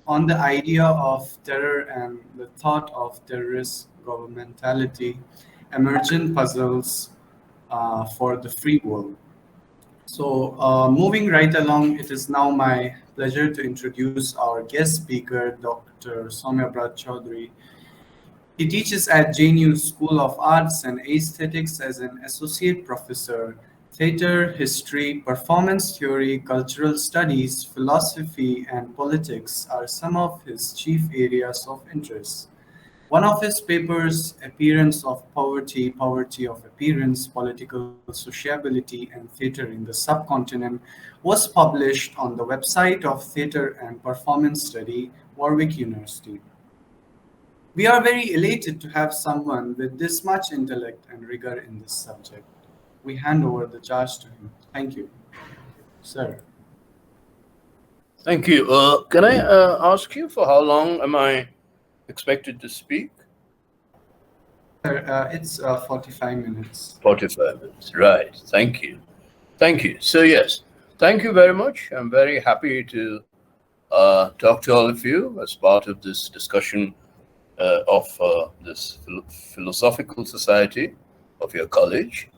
on the idea of terror and the thought of terrorist governmentality, emergent puzzles for the free world. So, moving right along, it is now my pleasure to introduce our guest speaker, Dr. Soumyabrata Chaudhary. He teaches at JNU School of Arts and Aesthetics as an associate professor. Theater, history, performance theory, cultural studies, philosophy, and politics are some of his chief areas of interest. One of his papers, Appearance of Poverty, Poverty of Appearance, Political Sociability and Theater in the Subcontinent, was published on the website of Theater and Performance Study, Warwick University. We are very elated to have someone with this much intellect and rigor in this subject. We hand over the charge to him. Thank you, sir. Thank you. Can I ask you for how long am I expected to speak? Sir, it's 45 minutes. 45 minutes. Right. Thank you. Thank you. So, yes, thank you very much. I'm very happy to talk to all of you as part of this discussion of this philosophical society of your college.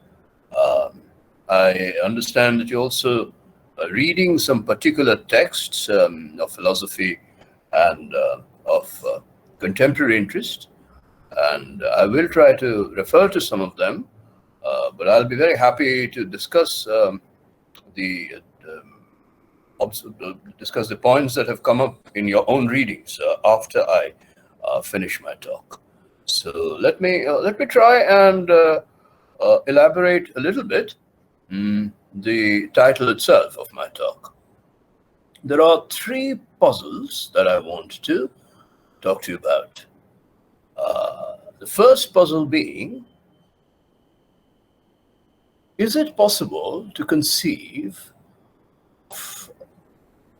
Um, I understand that you're also reading some particular texts of philosophy and of contemporary interest, and I will try to refer to some of them, but I'll be very happy to discuss the discuss the points that have come up in your own readings after I finish my talk. So let me try and elaborate a little bit the title itself of my talk. There are three puzzles that I want to talk to you about. The first puzzle being, is it possible to conceive of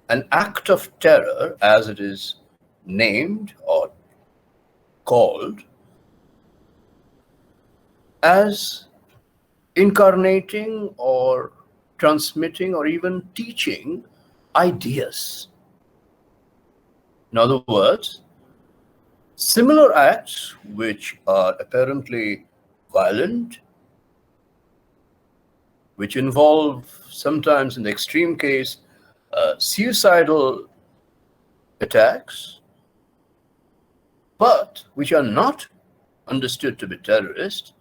an act of terror as it is named or called as incarnating or transmitting or even teaching ideas? In other words, similar acts which are apparently violent, which involve sometimes in the extreme case suicidal attacks, but which are not understood to be terrorist,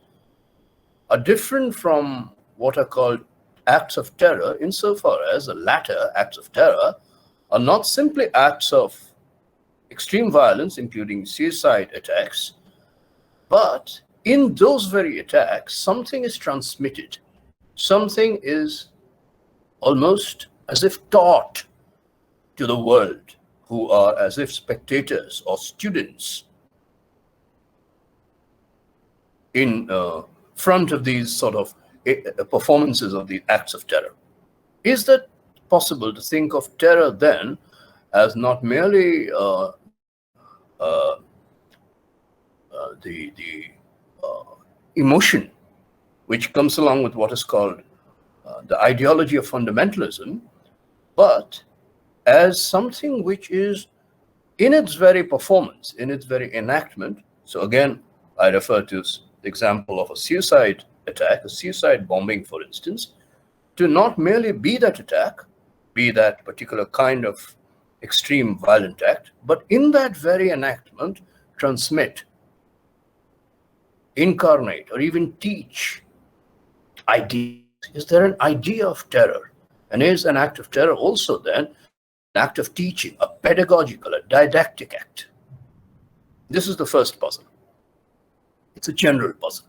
are different from what are called acts of terror insofar as the latter acts of terror are not simply acts of extreme violence, including suicide attacks, but in those very attacks, something is transmitted. Something is almost as if taught to the world, who are as if spectators or students in front of these sort of performances of the acts of terror. Is that possible to think of terror then as not merely the emotion which comes along with what is called the ideology of fundamentalism, but as something which is in its very performance, in its very enactment? So again, I refer to the example of a suicide attack, a suicide bombing, for instance, to not merely be that attack, be that particular kind of extreme violent act, but in that very enactment, transmit, incarnate, or even teach ideas. Is there an idea of terror? And is an act of terror also then an act of teaching, a pedagogical, a didactic act? This is the first puzzle. It's a general puzzle.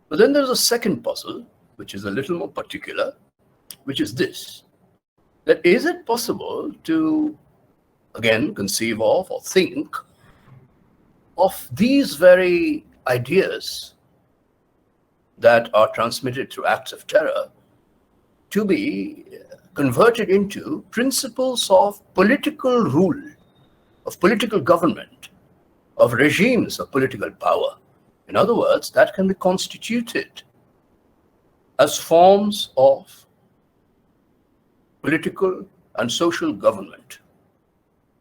But then there's a second puzzle, which is a little more particular, which is this: that is it possible to, again, conceive of or think of these very ideas that are transmitted through acts of terror to be converted into principles of political rule, of political government, of regimes of political power? In other words, that can be constituted as forms of political and social government.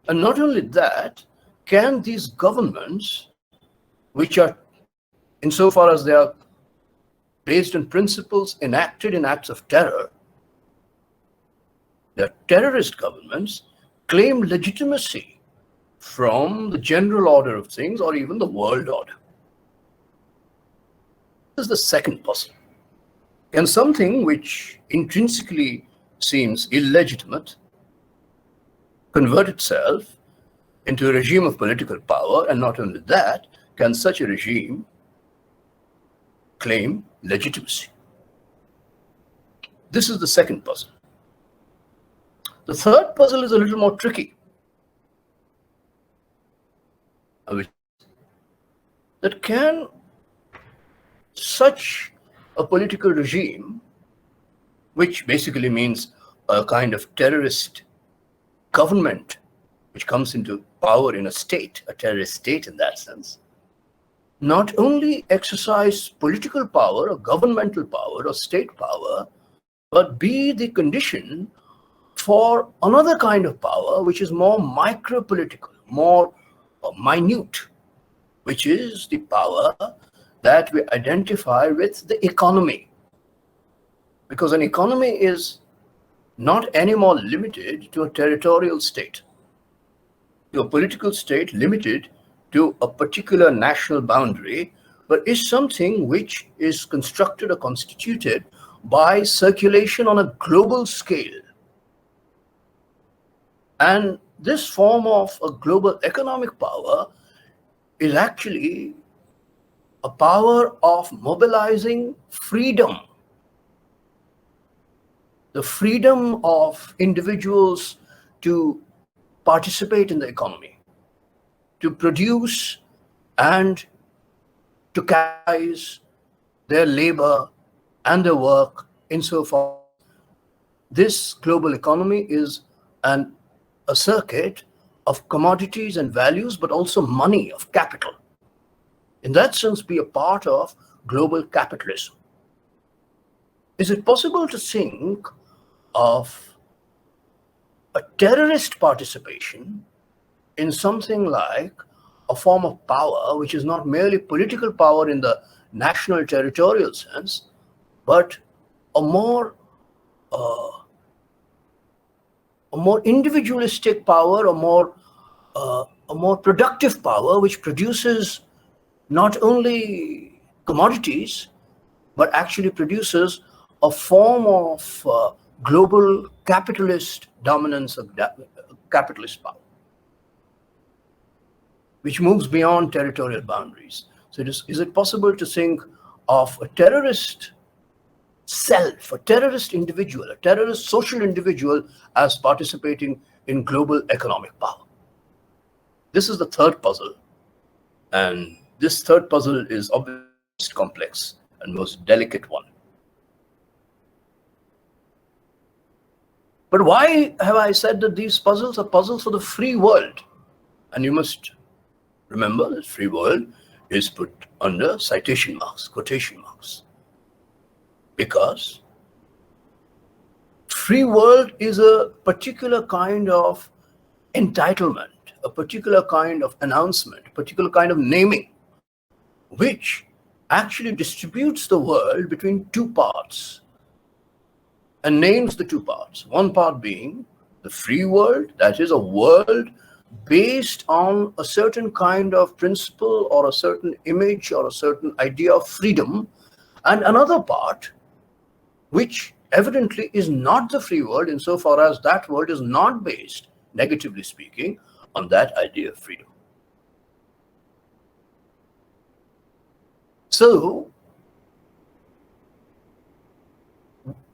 And not only that, can these governments, which are, insofar as they are based on principles enacted in acts of terror, the terrorist governments, claim legitimacy from the general order of things or even the world order? This is the second puzzle. Can something which intrinsically seems illegitimate convert itself into a regime of political power? And not only that, can such a regime claim legitimacy? This is the second puzzle. The third puzzle is a little more tricky, which that can such a political regime, which basically means a kind of terrorist government which comes into power in a state, a terrorist state in that sense, not only exercise political power or governmental power or state power, but be the condition for another kind of power which is more micro-political, more minute, which is the power that we identify with the economy. Because an economy is not anymore limited to a territorial state, to a political state limited to a particular national boundary, but is something which is constructed or constituted by circulation on a global scale. And this form of a global economic power is actually a power of mobilizing freedom, the freedom of individuals to participate in the economy, to produce and to capitalize their labor and their work insofar this global economy is a circuit of commodities and values, but also money, of capital. In that sense, be a part of global capitalism. Is it possible to think of a terrorist participation in something like a form of power which is not merely political power in the national territorial sense, but a more individualistic power, a more productive power, which produces not only commodities, but actually produces a form of global capitalist dominance of capitalist power, which moves beyond territorial boundaries. So is it possible to think of a terrorist self, a terrorist individual, a terrorist social individual as participating in global economic power? This is the third puzzle. And this third puzzle is obviously the most complex and most delicate one. But why have I said that these puzzles are puzzles for the free world? And you must remember that free world is put under citation marks, quotation marks. Because free world is a particular kind of entitlement, a particular kind of announcement, a particular kind of naming, which actually distributes the world between two parts and names the two parts. One part being the free world, that is a world based on a certain kind of principle or a certain image or a certain idea of freedom, and another part which evidently is not the free world insofar as that world is not based, negatively speaking, on that idea of freedom. So,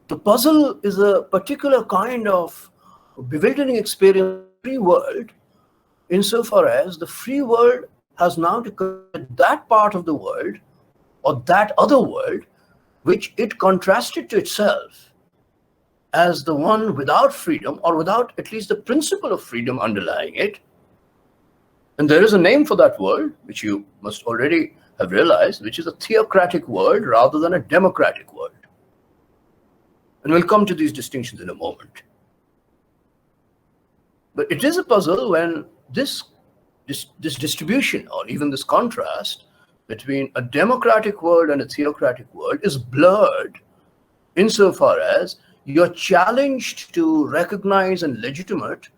the puzzle is a particular kind of bewildering experience of the free world insofar as the free world has now to consider that part of the world or that other world which it contrasted to itself as the one without freedom or without at least the principle of freedom underlying it. And there is a name for that world, which you must already have realized, which is a theocratic world rather than a democratic world. And we'll come to these distinctions in a moment. But it is a puzzle when this distribution, or even this contrast between a democratic world and a theocratic world, is blurred insofar as you're challenged to recognize and legitimate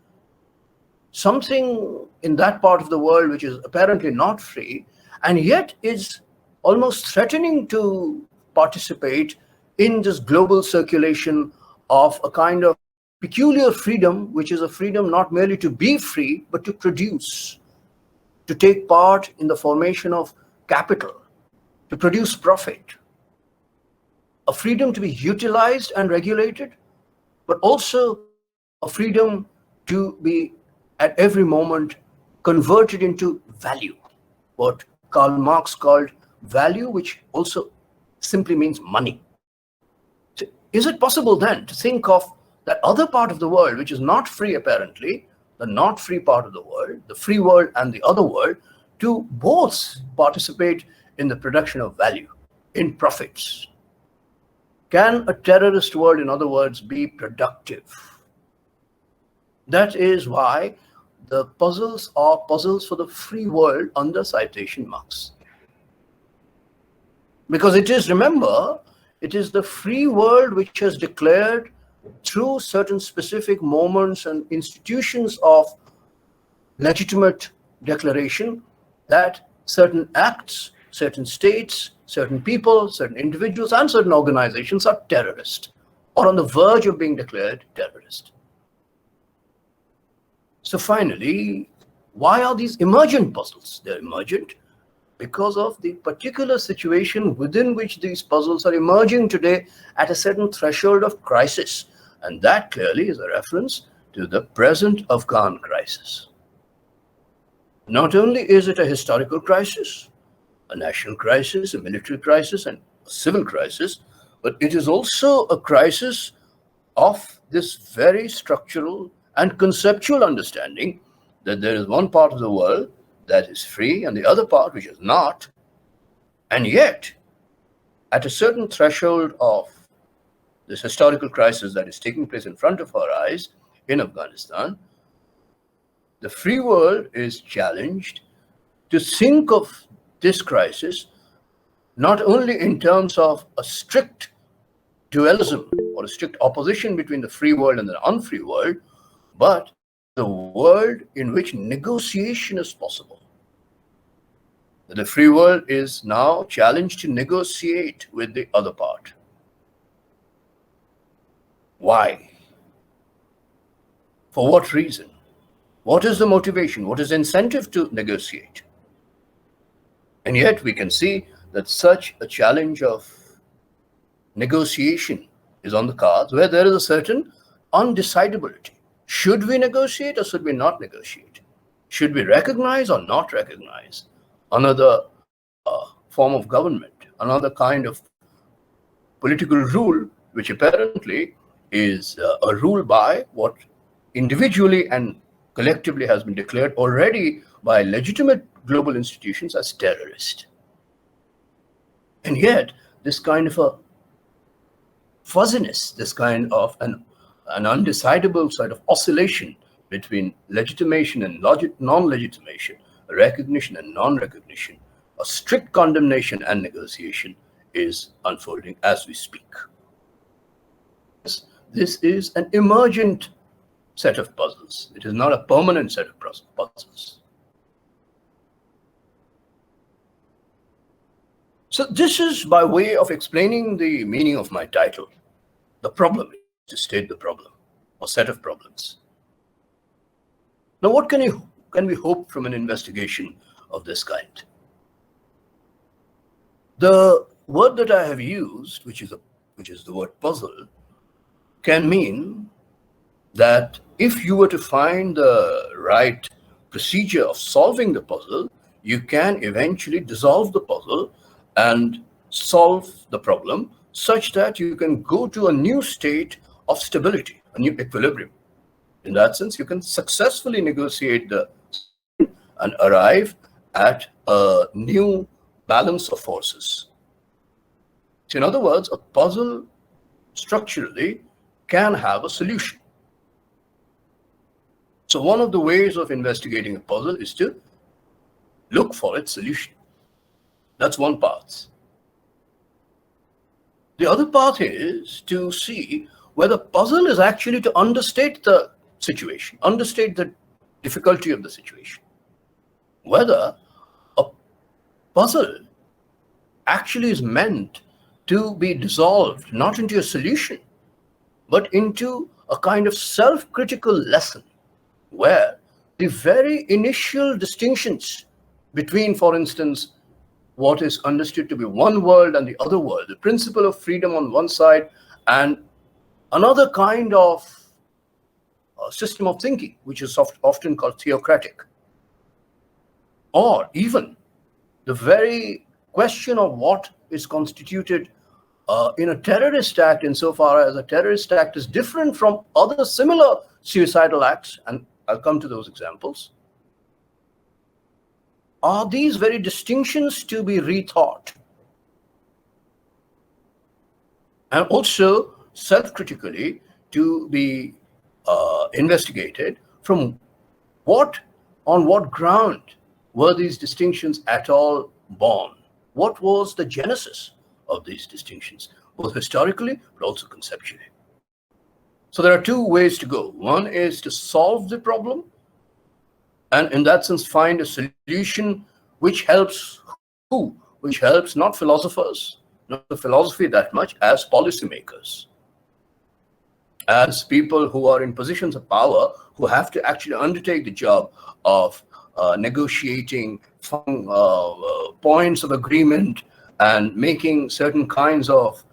something in that part of the world which is apparently not free, and yet is almost threatening to participate in this global circulation of a kind of peculiar freedom, which is a freedom not merely to be free, but to produce, to take part in the formation of capital, to produce profit, a freedom to be utilized and regulated, but also a freedom to be at every moment converted into value, what Karl Marx called value, which also simply means money. So is it possible then to think of that other part of the world, which is not free apparently, the not free part of the world, the free world and the other world, to both participate in the production of value, in profits? Can a terrorist world, in other words, be productive? That is why the puzzles are puzzles for the free world under citation marks. Because it is, remember, it is the free world which has declared through certain specific moments and institutions of legitimate declaration that certain acts, certain states, certain people, certain individuals, and certain organizations are terrorist or on the verge of being declared terrorist. So finally, why are these emergent puzzles? They're emergent because of the particular situation within which these puzzles are emerging today at a certain threshold of crisis. And that clearly is a reference to the present Afghan crisis. Not only is it a historical crisis, a national crisis, a military crisis, and a civil crisis, but it is also a crisis of this very structural and conceptual understanding that there is one part of the world that is free and the other part which is not. And yet, at a certain threshold of this historical crisis that is taking place in front of our eyes in Afghanistan, the free world is challenged to think of this crisis not only in terms of a strict dualism or a strict opposition between the free world and the unfree world, but the world in which negotiation is possible. The free world is now challenged to negotiate with the other part. Why? For what reason? What is the motivation? What is the incentive to negotiate? And yet we can see that such a challenge of negotiation is on the cards, where there is a certain undecidability. Should we negotiate or should we not negotiate? Should we recognize or not recognize another form of government, another kind of political rule, which apparently is a rule by what individually and collectively has been declared already by legitimate global institutions as terrorist? And yet, this kind of a fuzziness, this kind of an undecidable sort of oscillation between legitimation and non-legitimation, recognition and non-recognition, a strict condemnation and negotiation is unfolding as we speak. This is an emergent set of puzzles. It is not a permanent set of puzzles. So this is by way of explaining the meaning of my title, the problem, to state the problem, or set of problems. Now, what can we hope from an investigation of this kind? The word that I have used, which is the word puzzle, can mean that if you were to find the right procedure of solving the puzzle, you can eventually dissolve the puzzle and solve the problem such that you can go to a new state of stability, a new equilibrium. In that sense, you can successfully negotiate and arrive at a new balance of forces. So in other words, a puzzle structurally can have a solution. So one of the ways of investigating a puzzle is to look for its solution. That's one path. The other path is to see whether puzzle is actually to understate the situation, understate the difficulty of the situation. Whether a puzzle actually is meant to be dissolved not into a solution, but into a kind of self-critical lesson where the very initial distinctions between, for instance, what is understood to be one world and the other world, the principle of freedom on one side and another kind of system of thinking, which is often called theocratic, or even the very question of what is constituted in a terrorist act, insofar as a terrorist act is different from other similar suicidal acts, and I'll come to those examples. Are these very distinctions to be rethought and also self-critically to be investigated from on what ground were these distinctions at all born? What was the genesis of these distinctions, both historically but also conceptually? So there are two ways to go. One is to solve the problem, and in that sense find a solution which helps who? Which helps not philosophers, not the philosophy that much, as policymakers, as people who are in positions of power, who have to actually undertake the job of negotiating points of agreement and making certain kinds of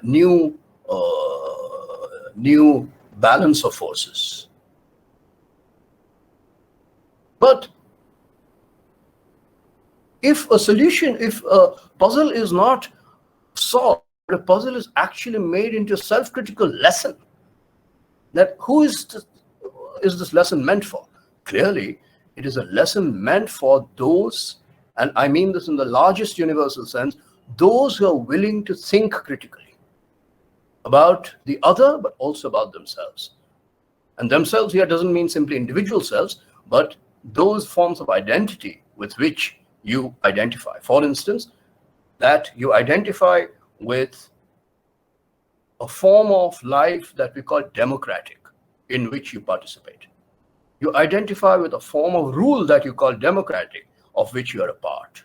new balance of forces. But if a puzzle is not solved, a puzzle is actually made into a self-critical lesson, that who is this lesson meant for? Clearly, it is a lesson meant for those, and I mean this in the largest universal sense, those who are willing to think critically about the other, but also about themselves. And themselves here doesn't mean simply individual selves, but those forms of identity with which you identify. For instance, that you identify with a form of life that we call democratic, in which you participate. You identify with a form of rule that you call democratic, of which you are a part.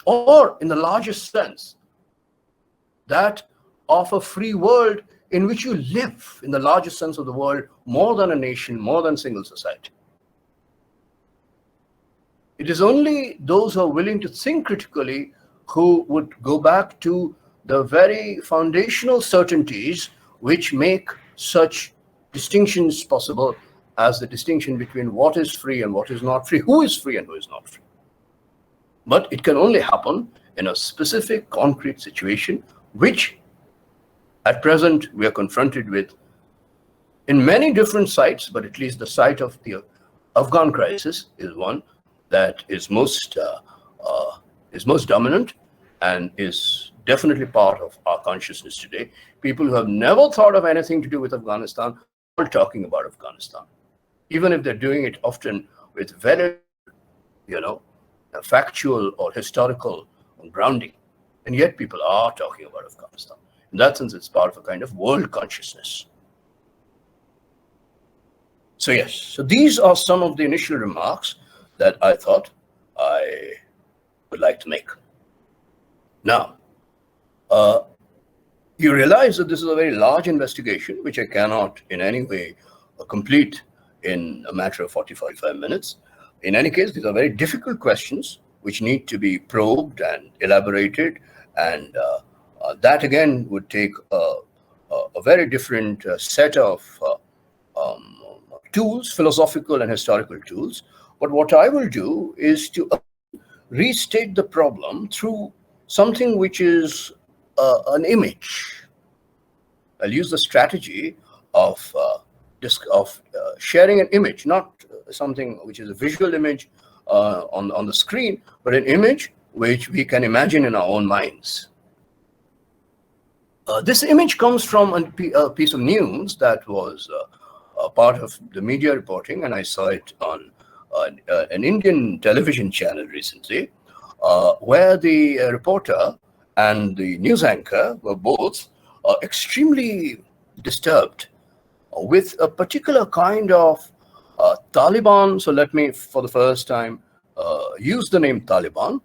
Or, in the largest sense, that of a free world in which you live, in the largest sense of the word, more than a nation, more than single society. It is only those who are willing to think critically who would go back to the very foundational certainties which make such distinctions possible, as the distinction between what is free and what is not free, who is free and who is not free. But it can only happen in a specific, concrete situation, which at present we are confronted with in many different sites, but at least the site of the Afghan crisis is one that is most dominant and is definitely part of our consciousness today. People who have never thought of anything to do with Afghanistan are talking about Afghanistan, even if they're doing it often with very, factual or historical grounding. And yet people are talking about Afghanistan. In that sense, it's part of a kind of world consciousness. So yes, so these are some of the initial remarks that I thought I would like to make. Now, you realize that this is a very large investigation, which I cannot in any way complete in a matter of 45 minutes. In any case, these are very difficult questions which need to be probed and elaborated, and that again would take a very different set of tools, philosophical and historical tools. But what I will do is to restate the problem through something which is an image. I'll use the strategy of sharing an image, not something which is a visual image on the screen, but an image which we can imagine in our own minds. This image comes from a piece of news that was part of the media reporting, and I saw it on an Indian television channel recently, where the reporter and the news anchor were both extremely disturbed with a particular kind of Taliban. So let me, for the first time, use the name Taliban,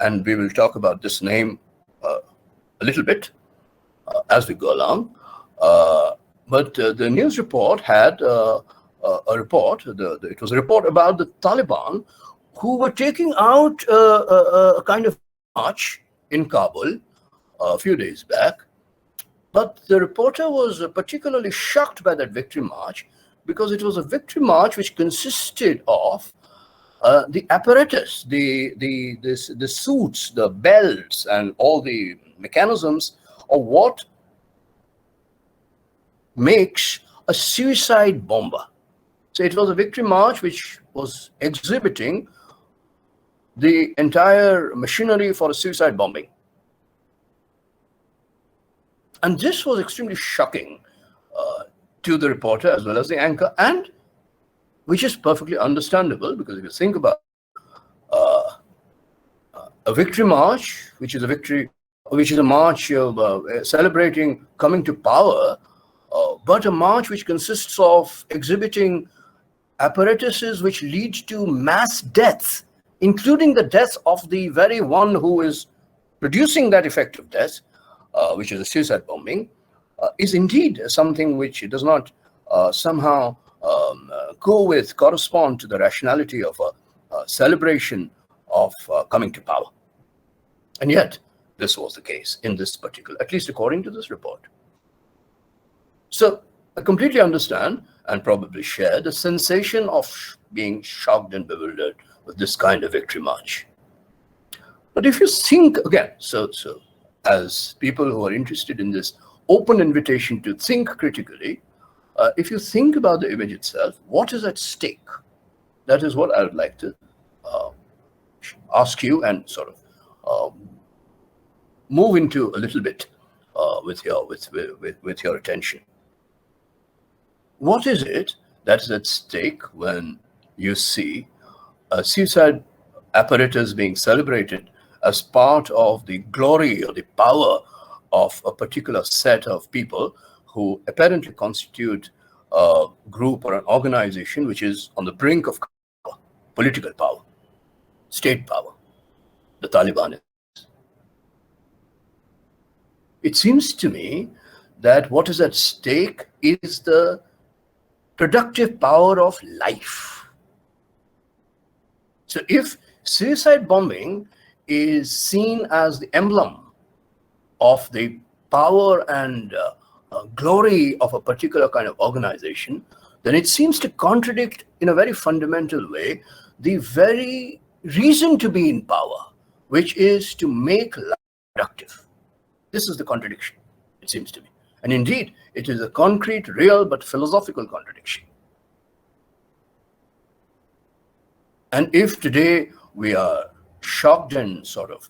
and we will talk about this name a little bit as we go along. But the news report had a report. It was a report about the Taliban who were taking out a kind of march in Kabul a few days back. But the reporter was particularly shocked by that victory march because it was a victory march which consisted of the apparatus, the suits, the belts, and all the mechanisms of what makes a suicide bomber. So it was a victory march which was exhibiting the entire machinery for a suicide bombing. And this was extremely shocking to the reporter as well as the anchor, and which is perfectly understandable, because if you think about a victory march, which is a march of celebrating coming to power, but a march which consists of exhibiting apparatuses which lead to mass deaths, including the death of the very one who is producing that effect of death, which is a suicide bombing, is indeed something which does not somehow correspond to the rationality of a celebration of coming to power. And yet, this was the case in this particular, at least according to this report. So I completely understand and probably share the sensation of being shocked and bewildered with this kind of victory march. But if you think again, so as people who are interested in this open invitation to think critically, if you think about the image itself, what is at stake? That is what I would like to ask you and sort of move into a little bit with your attention. What is it that is at stake when you see a suicide apparatus being celebrated as part of the glory or the power of a particular set of people who apparently constitute a group or an organization which is on the brink of power, political power, state power, the Taliban is? It seems to me that what is at stake is the productive power of life. So if suicide bombing is seen as the emblem of the power and glory of a particular kind of organization, then it seems to contradict in a very fundamental way the very reason to be in power, which is to make life productive. This is the contradiction, it seems to me. And indeed, it is a concrete, real, but philosophical contradiction. And if today we are shocked and sort of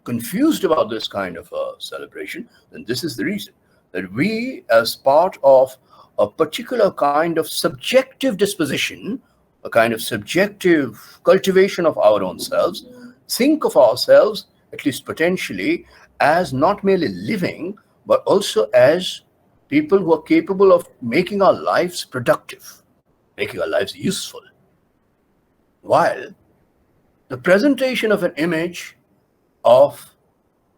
confused about this kind of a celebration, then this is the reason that we, as part of a particular kind of subjective disposition, a kind of subjective cultivation of our own selves, think of ourselves, at least potentially, as not merely living, but also as people who are capable of making our lives productive, making our lives useful. While the presentation of an image of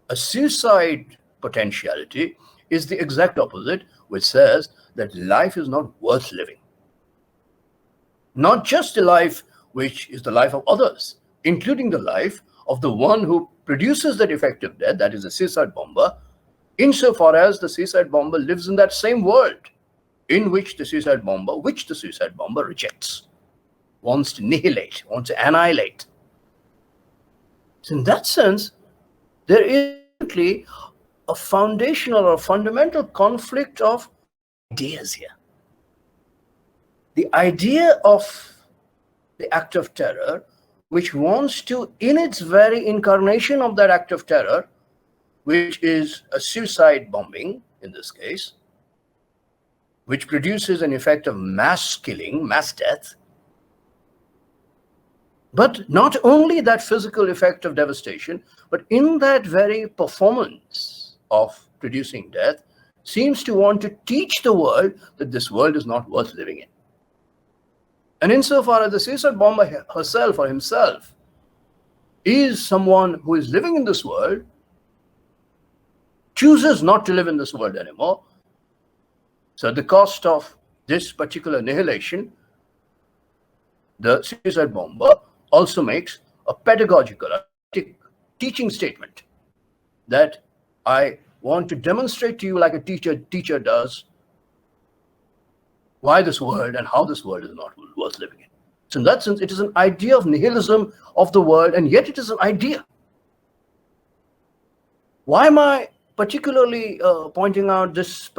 a suicide potentiality is the exact opposite, which says that life is not worth living. Not just a life which is the life of others, including the life of the one who produces that effect of death, that is a suicide bomber, insofar as the suicide bomber lives in that same world in which the suicide bomber rejects, wants to annihilate, wants to annihilate. So in that sense, there is a foundational or fundamental conflict of ideas here. The idea of the act of terror, which wants to, in its very incarnation of that act of terror, which is a suicide bombing in this case, which produces an effect of mass killing, mass death. But not only that physical effect of devastation, but in that very performance of producing death, seems to want to teach the world that this world is not worth living in. And insofar as the suicide bomber herself or himself is someone who is living in this world, chooses not to live in this world anymore, so at the cost of this particular annihilation, the suicide bomber also makes a pedagogical, a teaching statement that I want to demonstrate to you, like a teacher does, why this world and how this world is not worth living in. So in that sense, it is an idea of nihilism of the world, and yet it is an idea. Why am I particularly pointing out this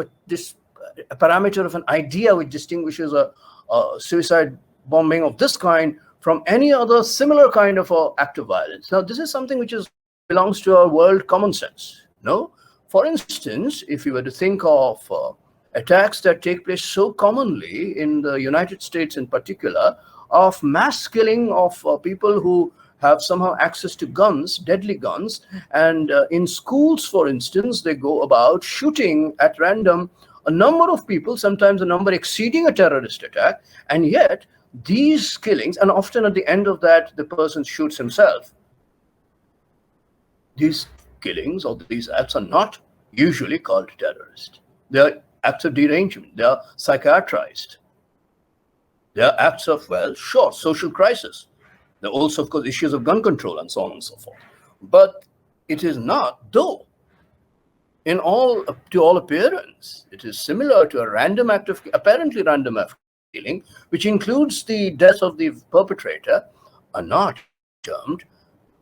parameter of an idea which distinguishes a suicide bombing of this kind from any other similar kind of act of violence? Now, this is something which belongs to our world common sense. No, for instance, if you were to think of attacks that take place so commonly in the United States, in particular, of mass killing of people who have somehow access to guns, deadly guns, and in schools, for instance, they go about shooting at random a number of people, sometimes a number exceeding a terrorist attack, and yet these killings, and often at the end of that, the person shoots himself. These killings or these acts are not usually called terrorist. They are acts of derangement. They are psychiatrized. They are acts of, well, sure, social crisis. There are also, of course, issues of gun control and so on and so forth. But it is not, though, to all appearance, it is similar to a random act of, apparently random act of killing, which includes the death of the perpetrator, are not termed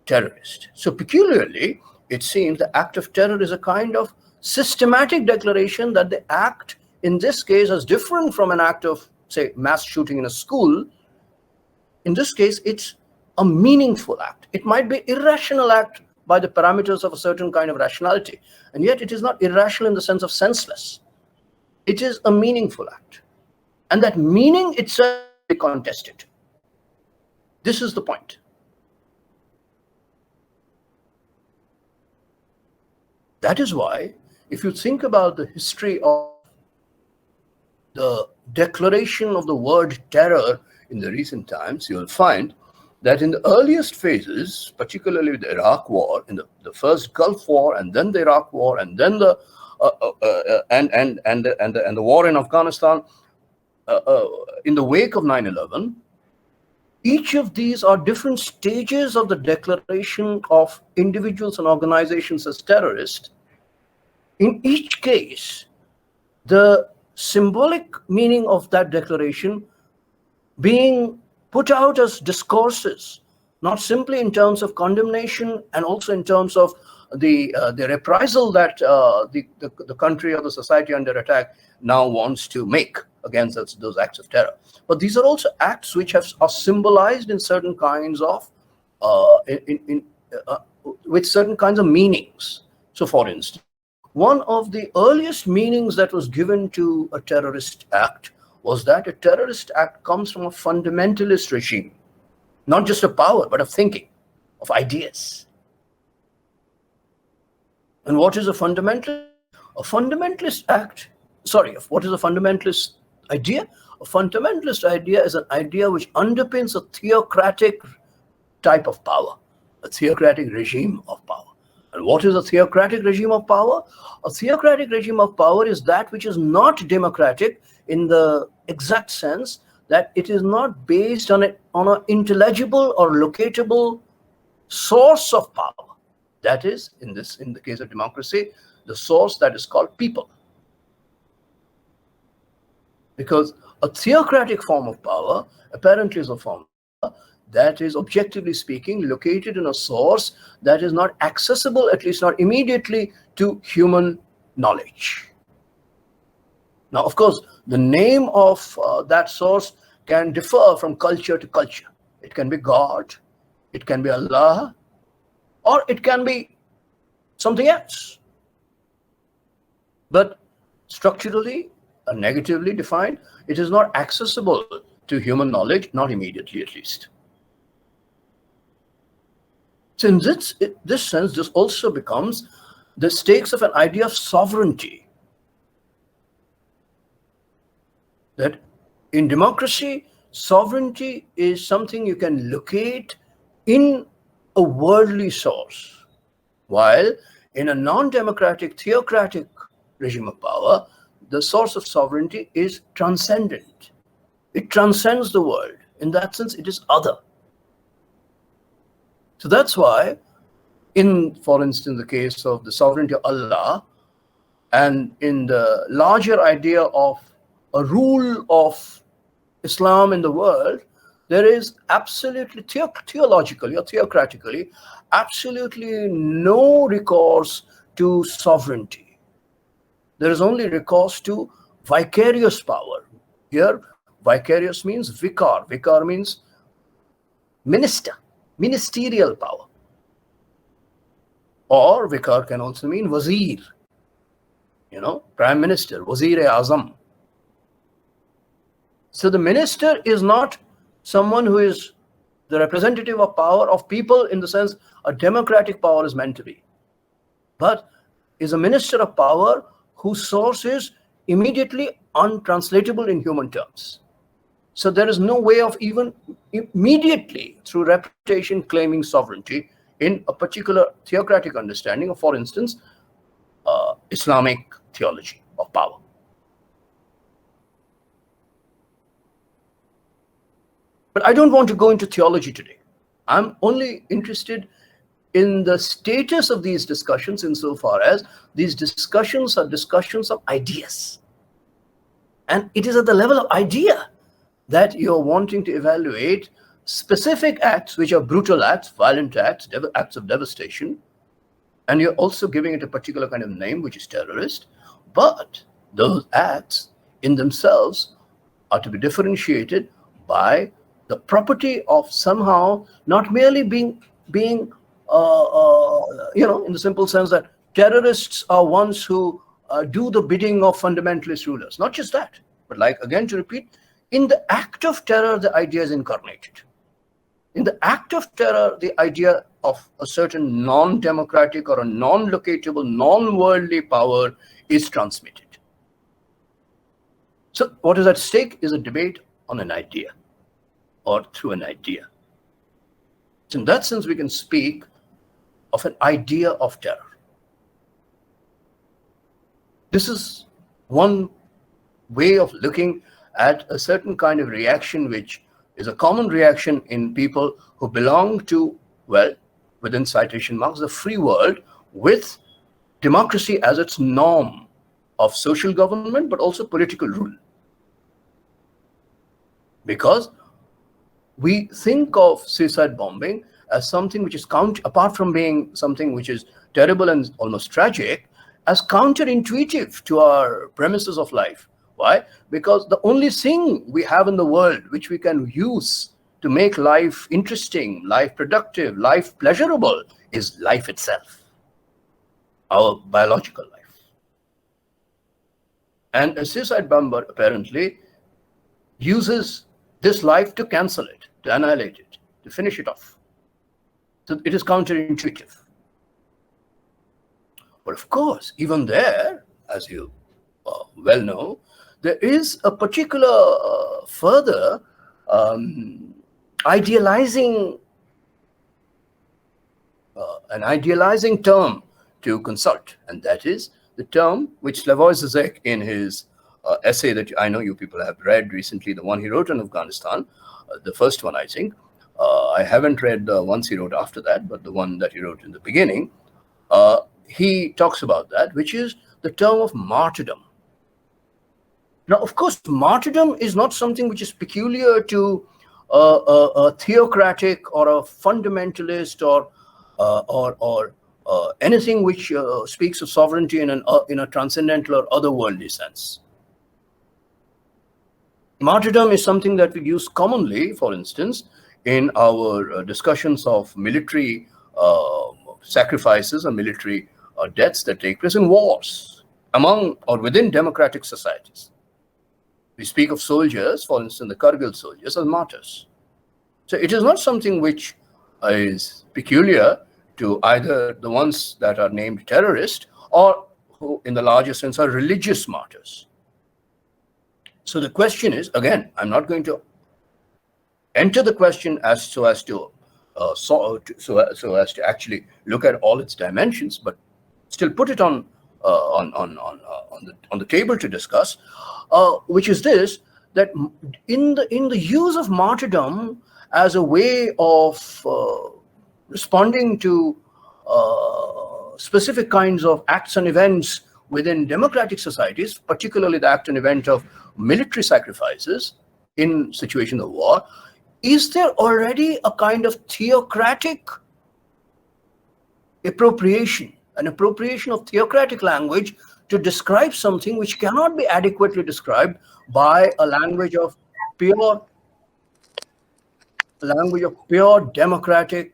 terrorist. So peculiarly, it seems the act of terror is a kind of systematic declaration that the act, in this case, is different from an act of, say, mass shooting in a school. In this case, it's a meaningful act. It might be irrational act by the parameters of a certain kind of rationality, and yet it is not irrational in the sense of senseless. It is a meaningful act, and that meaning itself is contested. This is the point. That is why, if you think about the history of the declaration of the word terror in the recent times, you'll find that in the earliest phases, particularly with the Iraq War, in the first Gulf War, and then the Iraq War, and then the war in Afghanistan, in the wake of 9/11, each of these are different stages of the declaration of individuals and organizations as terrorists. In each case, the symbolic meaning of that declaration being put out as discourses, not simply in terms of condemnation and also in terms of the reprisal that the country or the society under attack now wants to make against those acts of terror. But these are also acts which are symbolized in certain kinds of, with certain kinds of meanings. So for instance, one of the earliest meanings that was given to a terrorist act was that a terrorist act comes from a fundamentalist regime, not just of power, but of thinking, of ideas. And what is a fundamentalist? A fundamentalist act, what is a fundamentalist idea? A fundamentalist idea is an idea which underpins a theocratic type of power, a theocratic regime of power. And what is a theocratic regime of power? A theocratic regime of power is that which is not democratic in the exact sense that it is not based on an intelligible or locatable source of power. That is, in the case of democracy, the source that is called people. Because a theocratic form of power apparently is a form of power that is, objectively speaking, located in a source that is not accessible, at least not immediately, to human knowledge. Now, of course, the name of that source can differ from culture to culture. It can be God, it can be Allah, or it can be something else. But structurally, negatively defined, it is not accessible to human knowledge, not immediately at least. So in this sense, this also becomes the stakes of an idea of sovereignty. That in democracy, sovereignty is something you can locate in a worldly source, while in a non-democratic, theocratic regime of power, the source of sovereignty is transcendent. It transcends the world. In that sense, it is other. So that's why, in, for instance, the case of the sovereignty of Allah, and in the larger idea of a rule of Islam in the world, there is absolutely theologically or theocratically absolutely no recourse to sovereignty. There is only recourse to vicarious power. Here, vicarious means vicar. Vicar means minister, ministerial power. Or vicar can also mean wazir, prime minister, wazir-e-azam. So the minister is not someone who is the representative of power of people in the sense a democratic power is meant to be, but is a minister of power whose source is immediately untranslatable in human terms. So there is no way of even immediately through reputation claiming sovereignty in a particular theocratic understanding of, for instance, Islamic theology of power. But I don't want to go into theology today. I'm only interested in the status of these discussions insofar as these discussions are discussions of ideas. And it is at the level of idea that you're wanting to evaluate specific acts, which are brutal acts, violent acts, acts of devastation, and you're also giving it a particular kind of name, which is terrorist. But those acts in themselves are to be differentiated by the property of somehow not merely being in the simple sense that terrorists are ones who do the bidding of fundamentalist rulers. Not just that, but like, again, to repeat, in the act of terror, the idea is incarnated. In the act of terror, the idea of a certain non-democratic or a non-locatable, non-worldly power is transmitted. So what is at stake is a debate on an idea or through an idea. So in that sense, we can speak of an idea of terror. This is one way of looking at a certain kind of reaction, which is a common reaction in people who belong to, well, within citation marks, the free world, with democracy as its norm of social government, but also political rule. Because we think of suicide bombing as something which is apart from being something which is terrible and almost tragic, as counterintuitive to our premises of life. Why? Because the only thing we have in the world which we can use to make life interesting, life productive, life pleasurable is life itself, our biological life. And a suicide bomber apparently uses this life to cancel it, to annihilate it, to finish it off. So it is counterintuitive. But of course, even there, as you well know, there is a particular further idealizing term to consult, and that is the term which Slavoj Zizek, in his essay that I know you people have read recently, the one he wrote on Afghanistan, the first one, I think. I haven't read the ones he wrote after that, but the one that he wrote in the beginning, he talks about that, which is the term of martyrdom. Now, of course, martyrdom is not something which is peculiar to a theocratic or a fundamentalist or anything which speaks of sovereignty in a transcendental or otherworldly sense. Martyrdom is something that we use commonly, for instance, in our discussions of military sacrifices and military deaths that take place in wars among or within democratic societies. We speak of soldiers, for instance, the Kargil soldiers, as martyrs. So it is not something which is peculiar to either the ones that are named terrorist or who, in the larger sense, are religious martyrs. So the question is, again, I'm not going to enter the question as as to actually look at all its dimensions, but still put it on the table to discuss, which is this: that in the use of martyrdom as a way of responding to specific kinds of acts and events within democratic societies, particularly the act and event of military sacrifices in situations of war, is there already a kind of theocratic appropriation, an appropriation of theocratic language to describe something which cannot be adequately described by a language of pure democratic,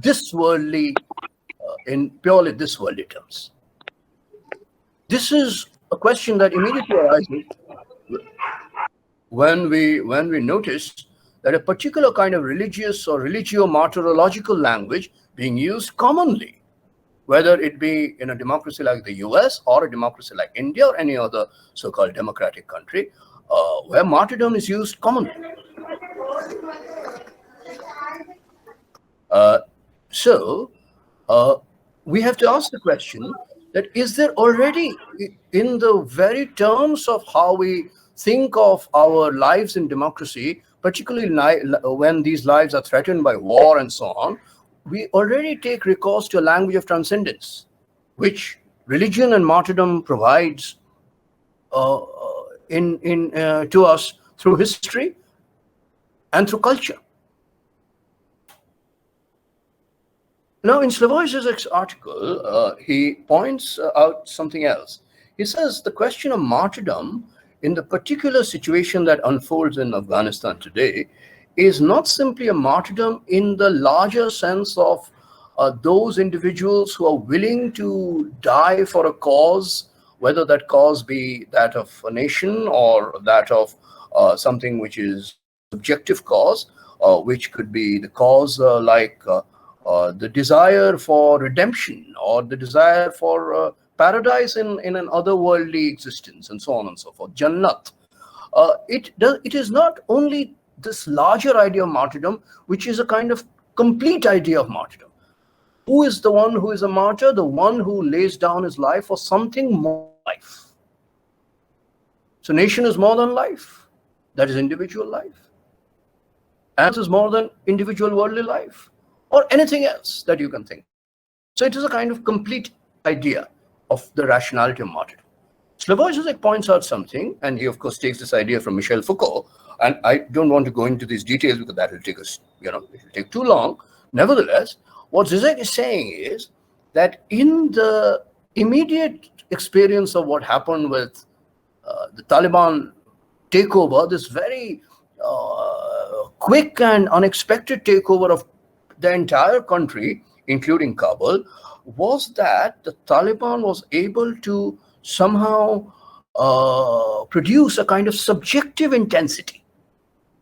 this worldly, in purely this worldly terms? This is a question that immediately arises when we notice that a particular kind of religious or religio-martyrological language being used commonly, whether it be in a democracy like the US or a democracy like India or any other so-called democratic country, where martyrdom is used commonly. So we have to ask the question that is there already, in the very terms of how we think of our lives in democracy, particularly when these lives are threatened by war and so on, we already take recourse to a language of transcendence, which religion and martyrdom provides to us through history and through culture. Now, in Slavoj Žižek's article, he points out something else. He says the question of martyrdom in the particular situation that unfolds in Afghanistan today is not simply a martyrdom in the larger sense of those individuals who are willing to die for a cause, whether that cause be that of a nation or that of something which is subjective cause, which could be the cause the desire for redemption or the desire for paradise in an otherworldly existence, and so on and so forth, Jannat. It is not only this larger idea of martyrdom, which is a kind of complete idea of martyrdom. Who is the one who is a martyr? The one who lays down his life for something more than life. So nation is more than life. That is individual life. And is more than individual worldly life, or anything else that you can think. So it is a kind of complete idea of the rationality of martyrdom. Slavoj Žižek points out something, and he of course takes this idea from Michel Foucault, and I don't want to go into these details because that will take us, it will take too long. Nevertheless, what Žižek is saying is that in the immediate experience of what happened with the Taliban takeover, this very quick and unexpected takeover of the entire country, including Kabul, was that the Taliban was able to somehow produce a kind of subjective intensity,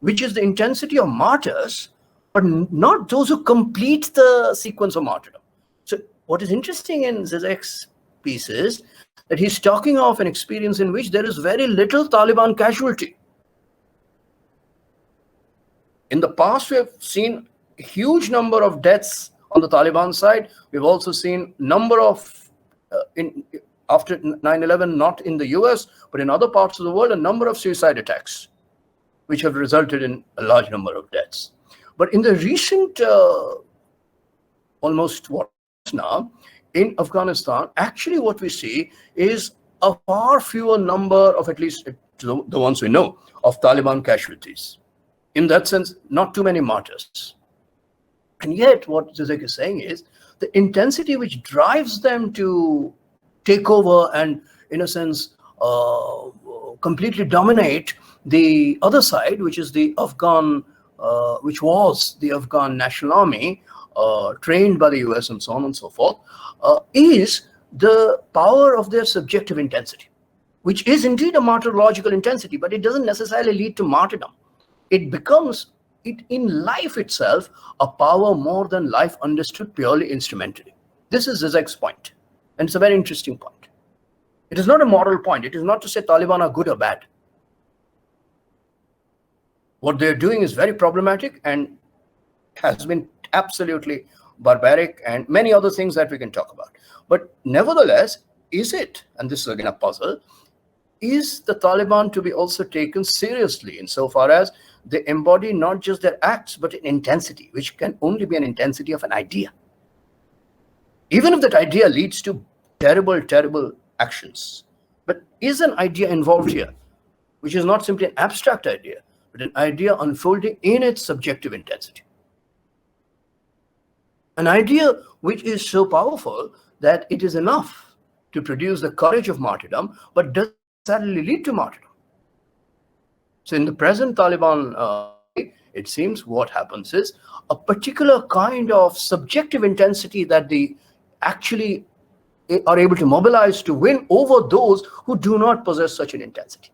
which is the intensity of martyrs, but not those who complete the sequence of martyrdom. So what is interesting in Žižek's piece is that he's talking of an experience in which there is very little Taliban casualty. In the past, we have seen a huge number of deaths on the Taliban side. We've also seen number of, after 9/11, not in the US, but in other parts of the world, a number of suicide attacks, which have resulted in a large number of deaths. But in the recent, almost what now, in Afghanistan, actually what we see is a far fewer number of, at least the ones we know, of Taliban casualties. In that sense, not too many martyrs. And yet what Žižek is saying is the intensity which drives them to take over and, in a sense, completely dominate the other side, which is the Afghan, which was the Afghan National Army, trained by the US and so on and so forth, is the power of their subjective intensity, which is indeed a martyrological intensity, but it doesn't necessarily lead to martyrdom. It becomes, it in life itself, a power more than life understood purely instrumentally. This is Zizek's point, and it's a very interesting point. It is not a moral point. It is not to say Taliban are good or bad. What they're doing is very problematic and has been absolutely barbaric, and many other things that we can talk about. But nevertheless, is it, and this is again a puzzle, is the Taliban to be also taken seriously insofar as they embody not just their acts, but an intensity, which can only be an intensity of an idea. Even if that idea leads to terrible, terrible actions. But is an idea involved here, which is not simply an abstract idea, but an idea unfolding in its subjective intensity? An idea which is so powerful that it is enough to produce the courage of martyrdom, but doesn't necessarily lead to martyrdom. So in the present Taliban, it seems what happens is a particular kind of subjective intensity that they actually are able to mobilize to win over those who do not possess such an intensity.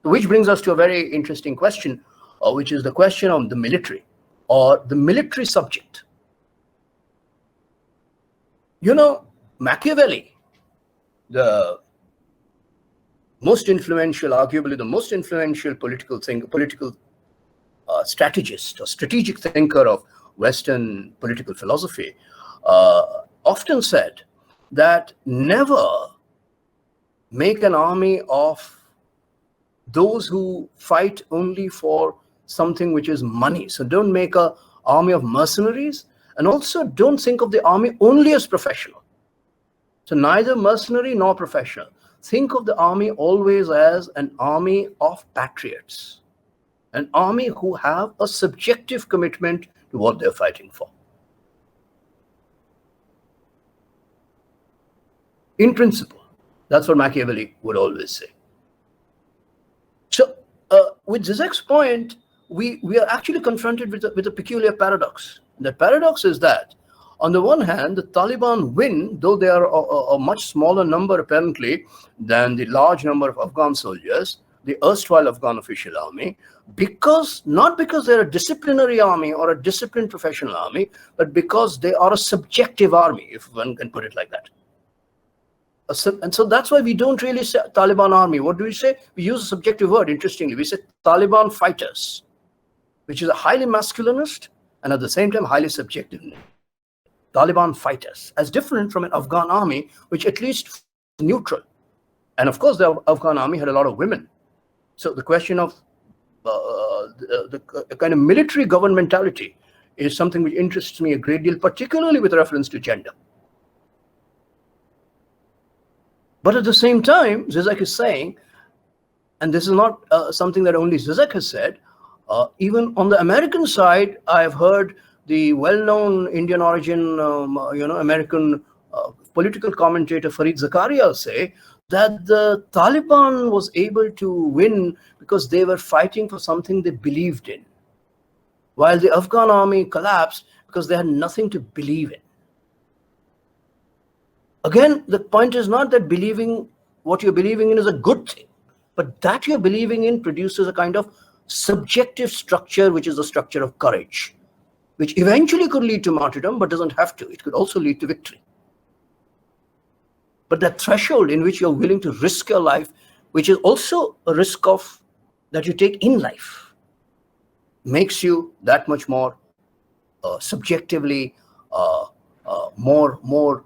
Which brings us to a very interesting question, which is the question of the military or the military subject. You know, Machiavelli, the most influential, arguably the most influential political strategist or strategic thinker of Western political philosophy, often said that never make an army of those who fight only for something which is money. So don't make an army of mercenaries, and also don't think of the army only as professional. So neither mercenary nor professional. Think of the army always as an army of patriots, an army who have a subjective commitment to what they're fighting for. In principle, that's what Machiavelli would always say. So with Zizek's point, we are actually confronted with a peculiar paradox. The paradox is that, on the one hand, the Taliban win, though they are a much smaller number apparently than the large number of Afghan soldiers, the erstwhile Afghan official army, not because they're a disciplinary army or a disciplined professional army, but because they are a subjective army, if one can put it like that. And so that's why we don't really say Taliban army. What do we say? We use a subjective word, interestingly. We say Taliban fighters, which is a highly masculinist and at the same time highly subjective. Taliban fighters, as different from an Afghan army, which at least is neutral. And of course, the Afghan army had a lot of women. So the question of the kind of military governmentality is something which interests me a great deal, particularly with reference to gender. But at the same time, Zizek is saying, and this is not something that only Zizek has said, even on the American side, I've heard the well-known Indian origin, American political commentator Fareed Zakaria say that the Taliban was able to win because they were fighting for something they believed in, while the Afghan army collapsed because they had nothing to believe in. Again, the point is not that believing what you're believing in is a good thing, but that you're believing in produces a kind of subjective structure, which is the structure of courage, which eventually could lead to martyrdom, but doesn't have to. It could also lead to victory. But that threshold in which you're willing to risk your life, which is also a risk of that you take in life, makes you that much more subjectively more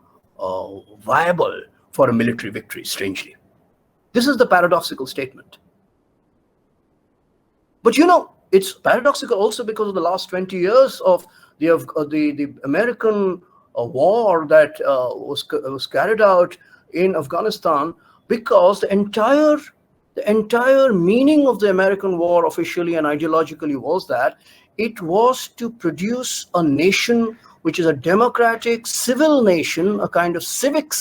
viable for a military victory, strangely. This is the paradoxical statement. But it's paradoxical also because of the last 20 years of the American war that was carried out in Afghanistan, because the entire meaning of the American war officially and ideologically was that it was to produce a nation which is a democratic civil nation, a kind of civic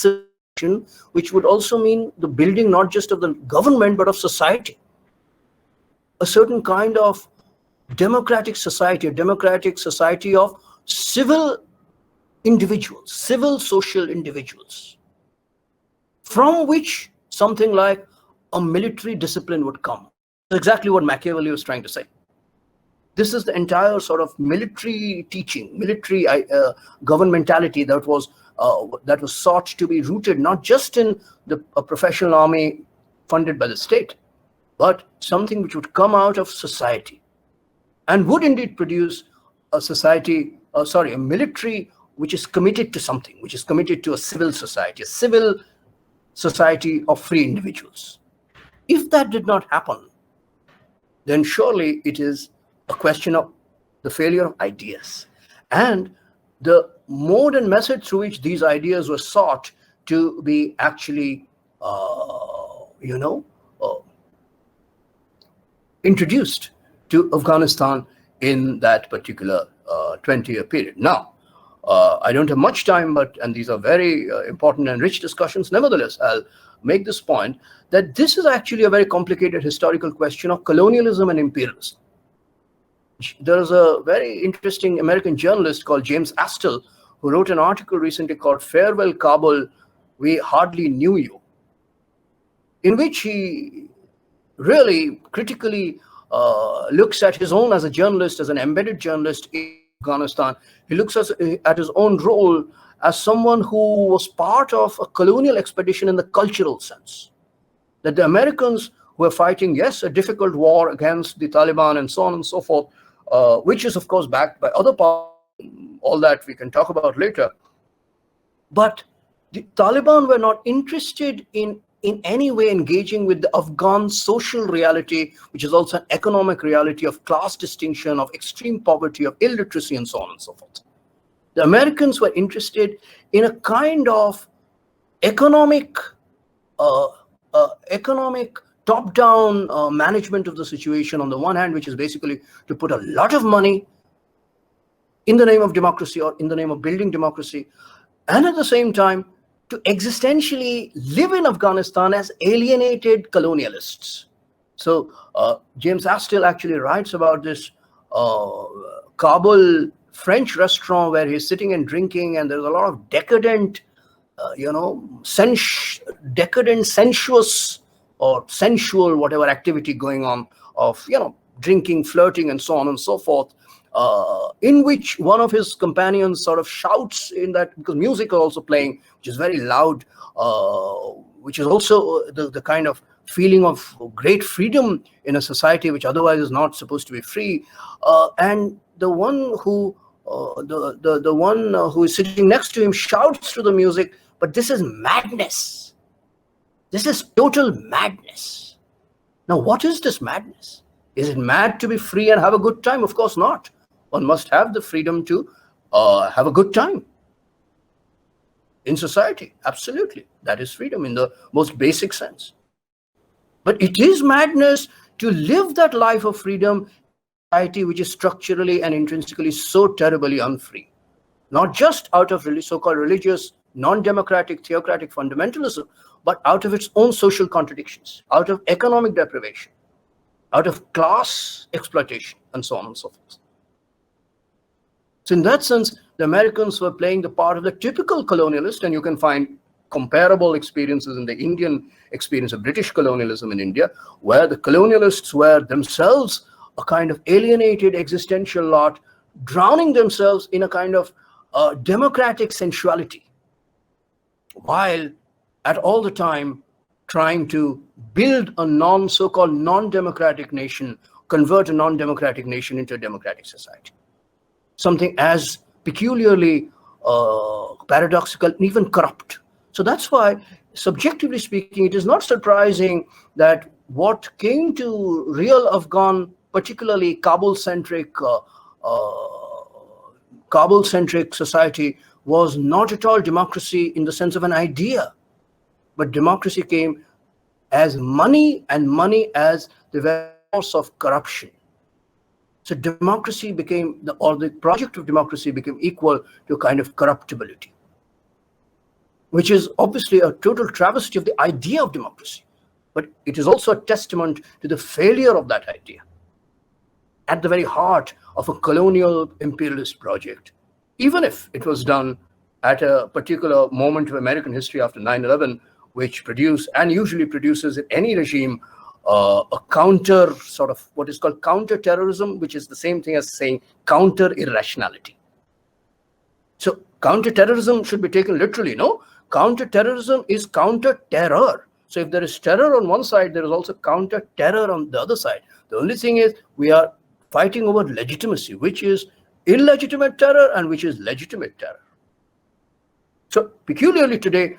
nation, which would also mean the building not just of the government but of society, a certain kind of democratic society, a democratic society of civil individuals, civil social individuals, from which something like a military discipline would come. Exactly what Machiavelli was trying to say. This is the entire sort of military teaching, military governmentality that was sought to be rooted not just in a professional army funded by the state, but something which would come out of society and would indeed produce a society, a military which is committed to something, which is committed to a civil society of free individuals. If that did not happen, then surely it is a question of the failure of ideas and the mode and method through which these ideas were sought to be actually, introduced to Afghanistan in that particular 20-year period. Now, I don't have much time, and these are very important and rich discussions. Nevertheless, I'll make this point that this is actually a very complicated historical question of colonialism and imperialism. There is a very interesting American journalist called James Astell who wrote an article recently called "Farewell Kabul, We Hardly Knew You," in which he really critically looks at his own as a journalist, as an embedded journalist in Afghanistan. He looks at his own role as someone who was part of a colonial expedition in the cultural sense. That the Americans were fighting, yes, a difficult war against the Taliban and so on and so forth, which is, of course, backed by other parts, all that we can talk about later. But the Taliban were not interested in any way engaging with the Afghan social reality, which is also an economic reality of class distinction, of extreme poverty, of illiteracy, and so on and so forth. The Americans were interested in a kind of economic top-down management of the situation on the one hand, which is basically to put a lot of money in the name of democracy or in the name of building democracy, and at the same time to existentially live in Afghanistan as alienated colonialists. So James Astell actually writes about this Kabul French restaurant where he's sitting and drinking, and there's a lot of decadent, sensuous or sensual whatever activity going on of drinking, flirting, and so on and so forth, in which one of his companions sort of shouts in that, because music is also playing, which is very loud, which is also the kind of feeling of great freedom in a society which otherwise is not supposed to be free. And the one who who is sitting next to him shouts through the music, "But this is madness. This is total madness." Now, what is this madness? Is it mad to be free and have a good time? Of course not. One must have the freedom to have a good time in society. Absolutely. That is freedom in the most basic sense. But it is madness to live that life of freedom in a society which is structurally and intrinsically so terribly unfree. Not just out of so-called religious, non-democratic, theocratic fundamentalism, but out of its own social contradictions, out of economic deprivation, out of class exploitation, and so on and so forth. So in that sense, the Americans were playing the part of the typical colonialist, and you can find comparable experiences in the Indian experience of British colonialism in India, where the colonialists were themselves a kind of alienated existential lot, drowning themselves in a kind of democratic sensuality, while at all the time trying to build a so-called non-democratic nation, convert a non-democratic nation into a democratic society. Something as peculiarly paradoxical and even corrupt. So that's why, subjectively speaking, it is not surprising that what came to real Afghan, particularly Kabul-centric society, was not at all democracy in the sense of an idea, but democracy came as money, and money as the very source of corruption. So democracy became, the project of democracy became equal to a kind of corruptibility, which is obviously a total travesty of the idea of democracy. But it is also a testament to the failure of that idea at the very heart of a colonial imperialist project. Even if it was done at a particular moment of American history after 9/11, which produce and usually produces in any regime a counter sort of what is called counter-terrorism, which is the same thing as saying counter-irrationality. So counter-terrorism should be taken literally, no? Counter-terrorism is counter-terror. So if there is terror on one side, there is also counter-terror on the other side. The only thing is we are fighting over legitimacy, which is illegitimate terror and which is legitimate terror. So peculiarly today,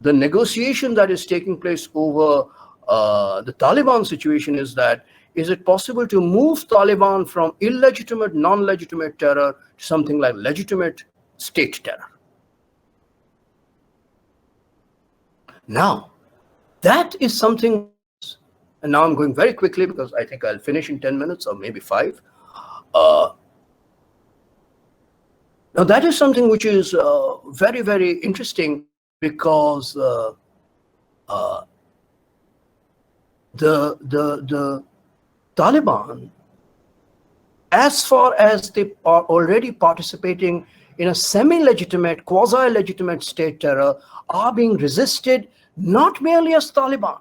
the negotiation that is taking place over the Taliban situation is that, is it possible to move Taliban from illegitimate, non-legitimate terror to something like legitimate state terror? Now, that is something, and now I'm going very quickly because I think I'll finish in 10 minutes or maybe 5. Now, that is something which is very, very interesting because the Taliban, as far as they are already participating in a semi-legitimate, quasi-legitimate state terror, are being resisted not merely as Taliban,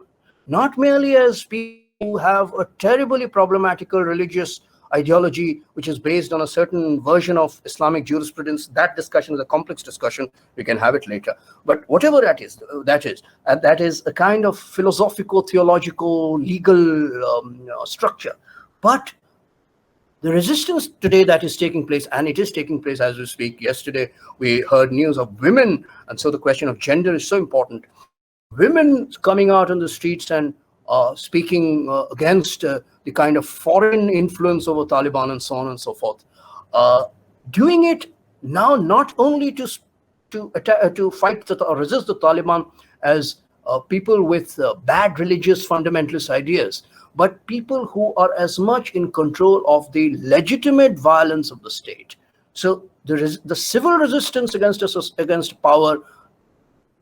not merely as people who have a terribly problematical religious ideology which is based on a certain version of Islamic jurisprudence. That discussion is a complex discussion. We can have it later. But whatever that is a kind of philosophical, theological, legal structure. But the resistance today that is taking place, and it is taking place as we speak. Yesterday, we heard news of women, and so the question of gender is so important. Women coming out on the streets and speaking against the kind of foreign influence over Taliban and so on and so forth. Doing it now not only to fight or resist the Taliban as people with bad religious fundamentalist ideas, but people who are as much in control of the legitimate violence of the state. So the civil resistance against power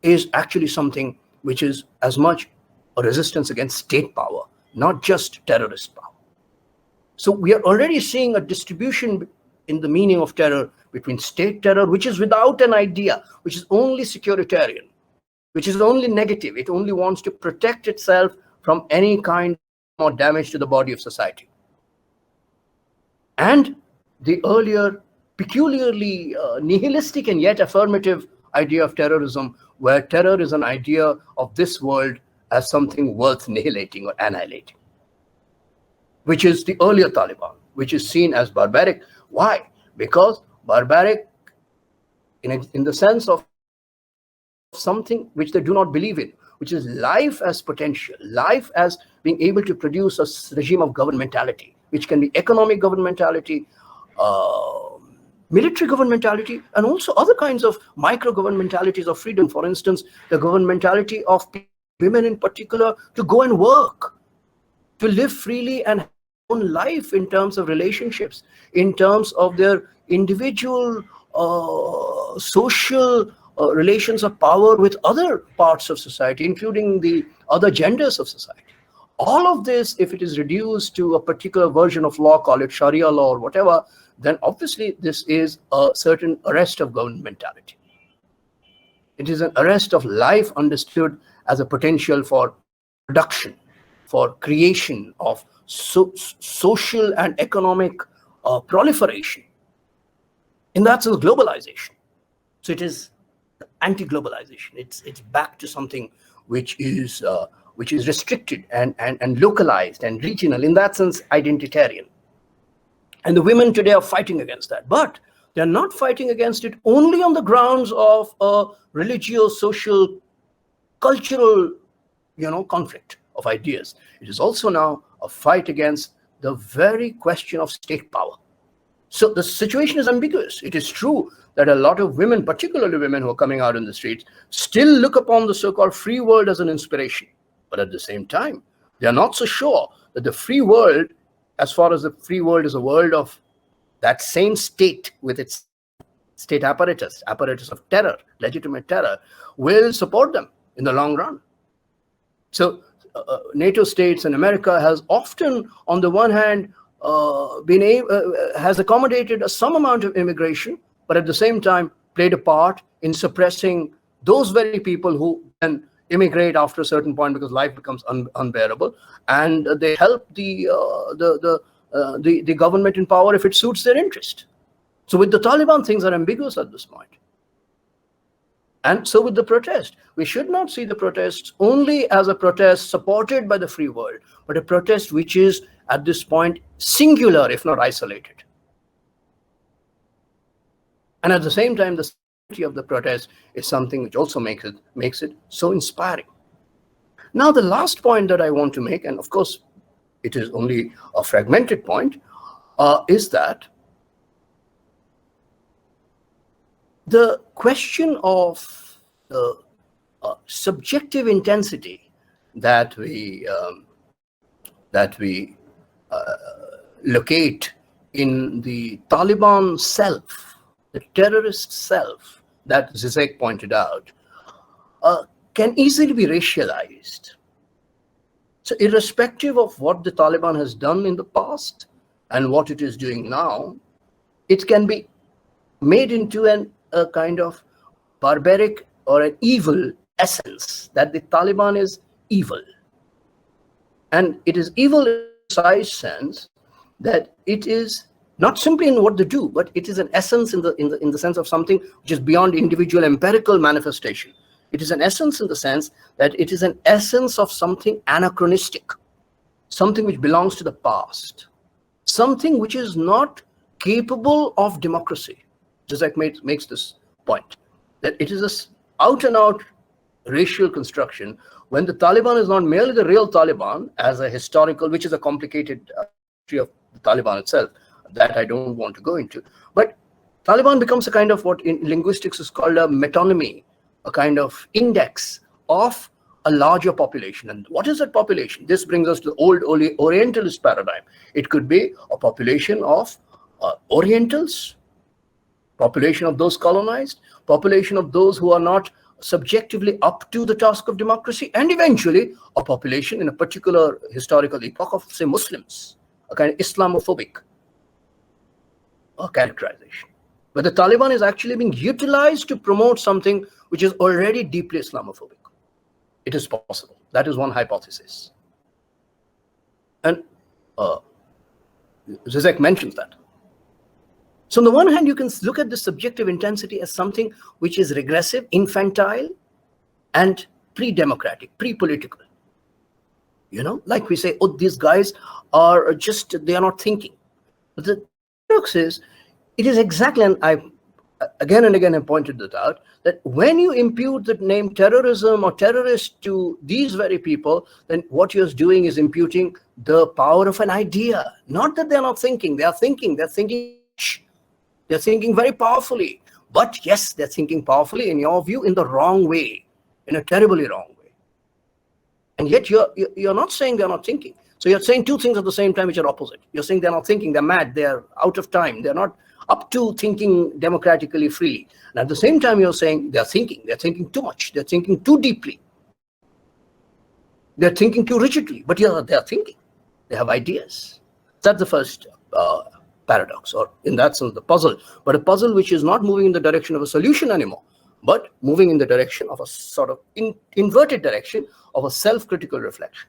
is actually something which is as much a resistance against state power, not just terrorist power. So we are already seeing a distribution in the meaning of terror between state terror, which is without an idea, which is only securitarian, which is only negative. It only wants to protect itself from any kind of damage to the body of society. And the earlier peculiarly nihilistic and yet affirmative idea of terrorism, where terror is an idea of this world as something worth annihilating or annihilating, which is the earlier Taliban, which is seen as barbaric. Why? Because barbaric in the sense of something which they do not believe in, which is life as potential, life as being able to produce a regime of governmentality, which can be economic governmentality, military governmentality, and also other kinds of micro-governmentalities of freedom. For instance, the governmentality of women in particular to go and work, to live freely and have their own life in terms of relationships, in terms of their individual social relations of power with other parts of society, including the other genders of society. All of this, if it is reduced to a particular version of law, call it Sharia law or whatever, then obviously this is a certain arrest of governmentality. It is an arrest of life understood as a potential for production, for creation of social and economic proliferation. In that sense, globalization. So it is anti-globalization. It's back to something which is restricted and localized and regional. In that sense, identitarian. And the women today are fighting against that. But they're not fighting against it only on the grounds of a religious, social, cultural, conflict of ideas. It is also now a fight against the very question of state power. So the situation is ambiguous. It is true that a lot of women, particularly women who are coming out in the streets, still look upon the so-called free world as an inspiration. But at the same time, they are not so sure that the free world, as far as the free world is a world of that same state with its state apparatus of terror, legitimate terror, will support them in the long run. So NATO states and America has often, on the one hand, has accommodated some amount of immigration, but at the same time played a part in suppressing those very people who then immigrate after a certain point because life becomes unbearable, and they help the government in power if it suits their interest. So with the Taliban, things are ambiguous at this point. And so with the protest, we should not see the protests only as a protest supported by the free world, but a protest which is at this point singular, if not isolated. And at the same time, the singularity of the protest is something which also makes it so inspiring. Now, the last point that I want to make, and of course, it is only a fragmented point, is that the question of the subjective intensity that we locate in the Taliban self, the terrorist self that Zizek pointed out, can easily be racialized. So irrespective of what the Taliban has done in the past and what it is doing now, it can be made into a kind of barbaric or an evil essence, that the Taliban is evil. And it is evil in a precise sense that it is not simply in what they do, but it is an essence in the sense of something which is beyond individual empirical manifestation. It is an essence in the sense that it is an essence of something anachronistic, something which belongs to the past, something which is not capable of democracy. Zizek makes this point, that it is an out-and-out racial construction when the Taliban is not merely the real Taliban as a historical, which is a complicated history of the Taliban itself, that I don't want to go into. But Taliban becomes a kind of what in linguistics is called a metonymy, a kind of index of a larger population. And what is that population? This brings us to the old Orientalist paradigm. It could be a population of Orientals, population of those colonized, population of those who are not subjectively up to the task of democracy, and eventually a population in a particular historical epoch of, say, Muslims, a kind of Islamophobic characterization. But the Taliban is actually being utilized to promote something which is already deeply Islamophobic. It is possible. That is one hypothesis. And Zizek mentions that. So on the one hand, you can look at the subjective intensity as something which is regressive, infantile, and pre-democratic, pre-political. You know, like we say, oh, these guys are just, they are not thinking. But the paradox is, it is exactly, and I again and again have pointed that out, that when you impute the name terrorism or terrorist to these very people, then what you're doing is imputing the power of an idea. Not that they're not thinking, they're thinking very powerfully. But yes, they're thinking powerfully, in your view, in the wrong way, in a terribly wrong way. And yet you're not saying they're not thinking. So you're saying two things at the same time which are opposite. You're saying they're not thinking, they're mad, they're out of time, they're not up to thinking democratically freely. And at the same time, you're saying they're thinking too much, they're thinking too deeply, they're thinking too rigidly, but yeah, they're thinking, they have ideas. That's the first paradox, or in that sense, the puzzle, but a puzzle which is not moving in the direction of a solution anymore, but moving in the direction of a sort of inverted direction of a self-critical reflection.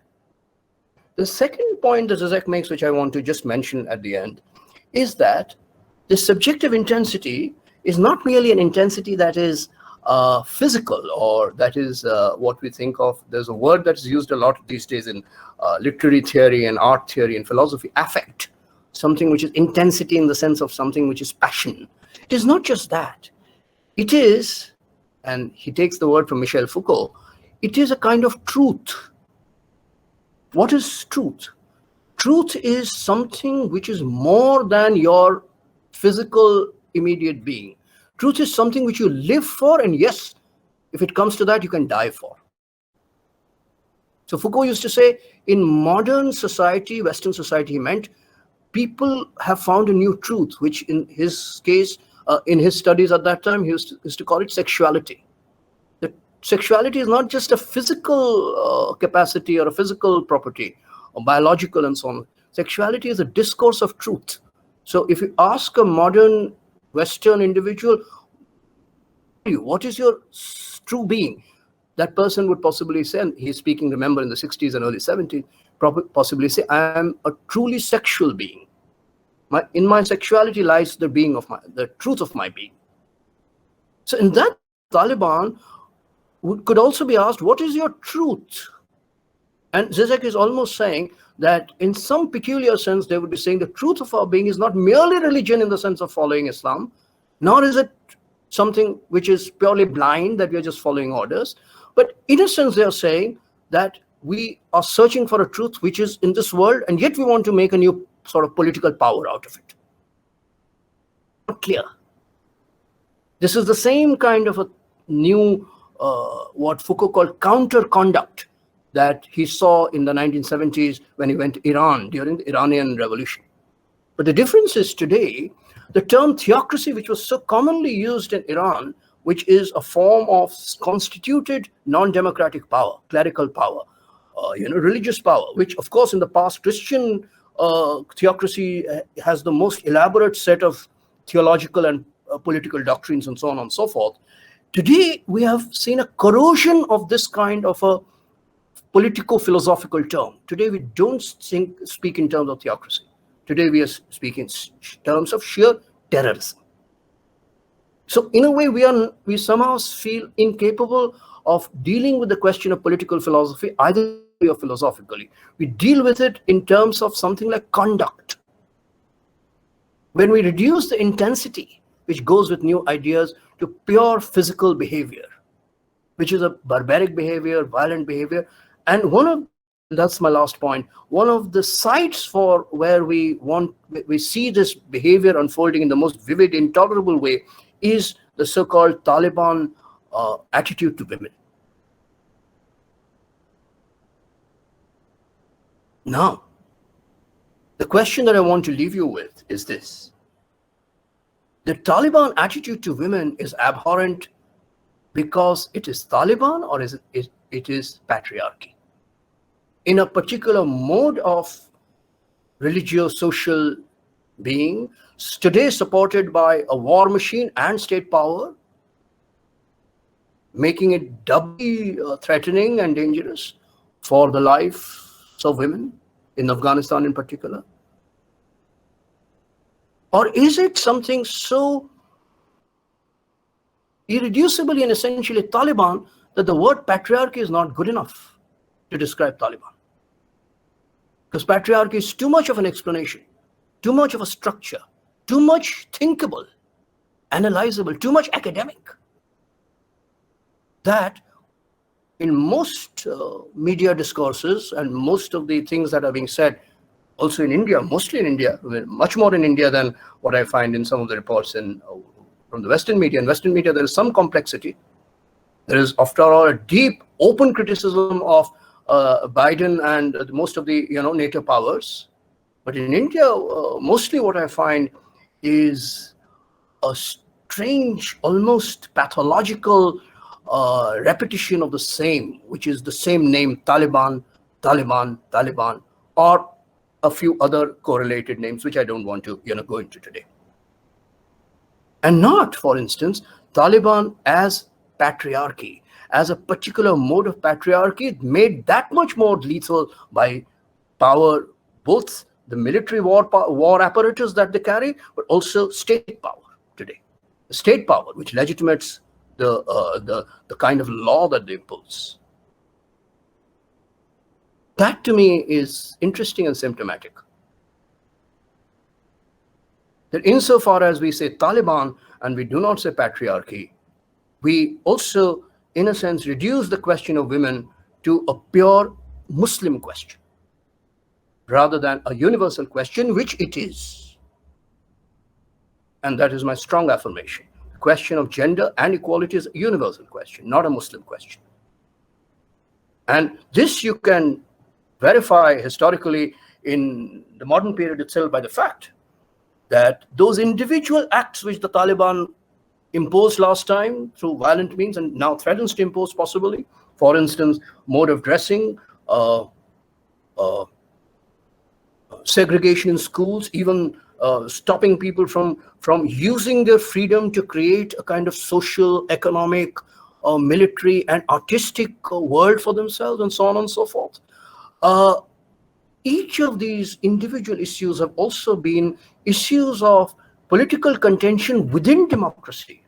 The second point that Zizek makes, which I want to just mention at the end, is that the subjective intensity is not merely an intensity that is physical, or that is what we think of. There's a word that's used a lot these days in literary theory and art theory and philosophy, affect. Something which is intensity in the sense of something which is passion. It is not just that. It is, and he takes the word from Michel Foucault, it is a kind of truth. What is truth? Truth is something which is more than your physical immediate being. Truth is something which you live for, and yes, if it comes to that, you can die for. So Foucault used to say, in modern society, Western society, he meant, people have found a new truth, which in his case, in his studies at that time, he used to call it sexuality. That sexuality is not just a physical capacity or a physical property, or biological and so on. Sexuality is a discourse of truth. So if you ask a modern Western individual, what is your true being? that person would possibly say, and he's speaking, remember, in the 60s and early 70s, possibly say, I am a truly sexual being. In my sexuality lies the truth of my being. So in that sense, Taliban could also be asked, what is your truth? And Zizek is almost saying that in some peculiar sense, they would be saying the truth of our being is not merely religion in the sense of following Islam, nor is it something which is purely blind, that we are just following orders. But in a sense, they are saying that we are searching for a truth which is in this world, and yet we want to make a new sort of political power out of it. Not clear. This is the same kind of a new, what Foucault called counter-conduct, that he saw in the 1970s when he went to Iran during the Iranian Revolution. But the difference is today, the term theocracy, which was so commonly used in Iran, which is a form of constituted non-democratic power, clerical power, religious power, which of course in the past Christian theocracy has the most elaborate set of theological and political doctrines and so on and so forth. Today, we have seen a corrosion of this kind of a politico-philosophical term. Today, we don't speak in terms of theocracy. Today, we are speaking in terms of sheer terrorism. So, in a way, we somehow feel incapable of dealing with the question of political philosophy, either or philosophically. We deal with it in terms of something like conduct. When we reduce the intensity which goes with new ideas to pure physical behavior, which is a barbaric behavior, violent behavior. And that's my last point, one of the sites for where we see this behavior unfolding in the most vivid, intolerable way is the so-called Taliban attitude to women. Now, the question that I want to leave you with is this. The Taliban attitude to women is abhorrent because it is Taliban, or is it is patriarchy? In a particular mode of religio-social being, today supported by a war machine and state power, making it doubly threatening and dangerous for the lives of women in Afghanistan in particular? Or is it something so irreducibly and essentially Taliban that the word patriarchy is not good enough to describe Taliban? Because patriarchy is too much of an explanation, too much of a structure, too much thinkable, analyzable, too much academic, that in most media discourses and most of the things that are being said, also in India, mostly in India, much more in India than what I find in some of the reports from the Western media. In Western media, there is some complexity. There is, after all, a deep, open criticism of Biden and most of the NATO powers. But in India, mostly what I find is a strange, almost pathological repetition of the same, which is the same name, Taliban, Taliban, Taliban, or a few other correlated names, which I don't want to go into today. And not, for instance, Taliban as patriarchy, as a particular mode of patriarchy made that much more lethal by power, both the military war apparatus that they carry, but also state power today. The state power, which legitimates the kind of law that they impose. That to me is interesting and symptomatic. That insofar as we say Taliban and we do not say patriarchy, we also, in a sense, reduce the question of women to a pure Muslim question, rather than a universal question, which it is. And that is my strong affirmation. The question of gender and equality is a universal question, not a Muslim question. And this you can verify historically in the modern period itself by the fact that those individual acts which the Taliban imposed last time through violent means and now threatens to impose possibly, for instance, mode of dressing, segregation in schools, even stopping people from using their freedom to create a kind of social, economic, military and artistic world for themselves, and so on and so forth. Uh, each of these individual issues have also been issues of political contention within democracy.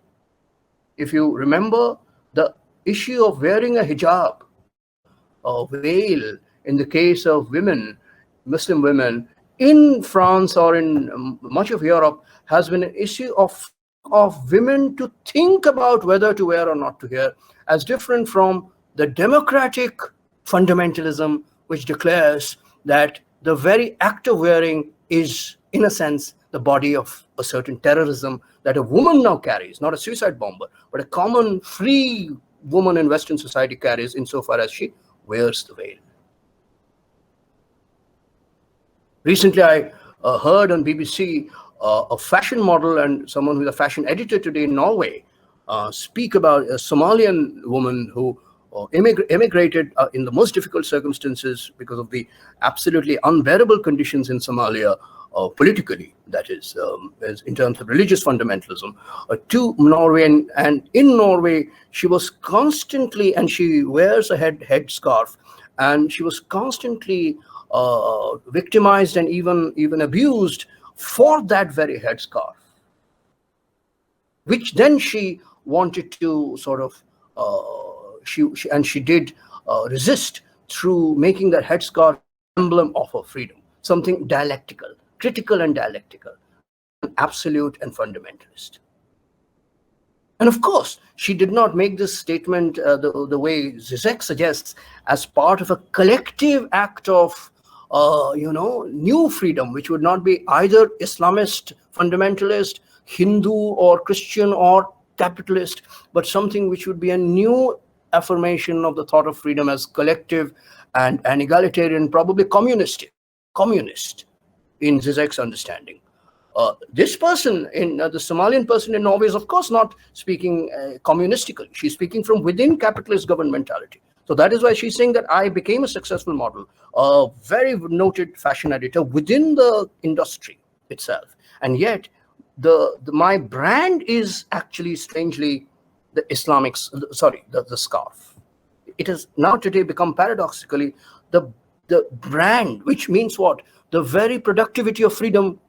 If you remember the issue of wearing a hijab, a veil, in the case of women, Muslim women, in France or in much of Europe, has been an issue of freedom of women to think about whether to wear or not to wear, as different from the democratic fundamentalism, which declares that the very act of wearing is, in a sense, the body of a certain terrorism that a woman now carries, not a suicide bomber, but a common free woman in Western society carries insofar as she wears the veil. Recently, I heard on BBC a fashion model and someone who's a fashion editor today in Norway speak about a Somalian woman who emigrated in the most difficult circumstances because of the absolutely unbearable conditions in Somalia, politically, that is, as in terms of religious fundamentalism, to Norway. And in Norway, she was constantly, and she wears a headscarf, and she was constantly victimized and even abused for that very headscarf, which then she wanted to sort of she did resist through making that headscarf emblem of her freedom, something dialectical, critical and dialectical, absolute and fundamentalist. And of course, she did not make this statement the way Zizek suggests, as part of a collective act of new freedom, which would not be either Islamist, fundamentalist, Hindu or Christian or capitalist, but something which would be a new affirmation of the thought of freedom as collective and egalitarian, probably communist in Zizek's understanding. This person, the Somalian person in Norway, is of course not speaking communistically. She's speaking from within capitalist governmentality. So that is why she's saying that I became a successful model, a very noted fashion editor within the industry itself. And yet, my brand is actually strangely the the scarf. It has now today become paradoxically the brand, which means what? The very productivity of freedom,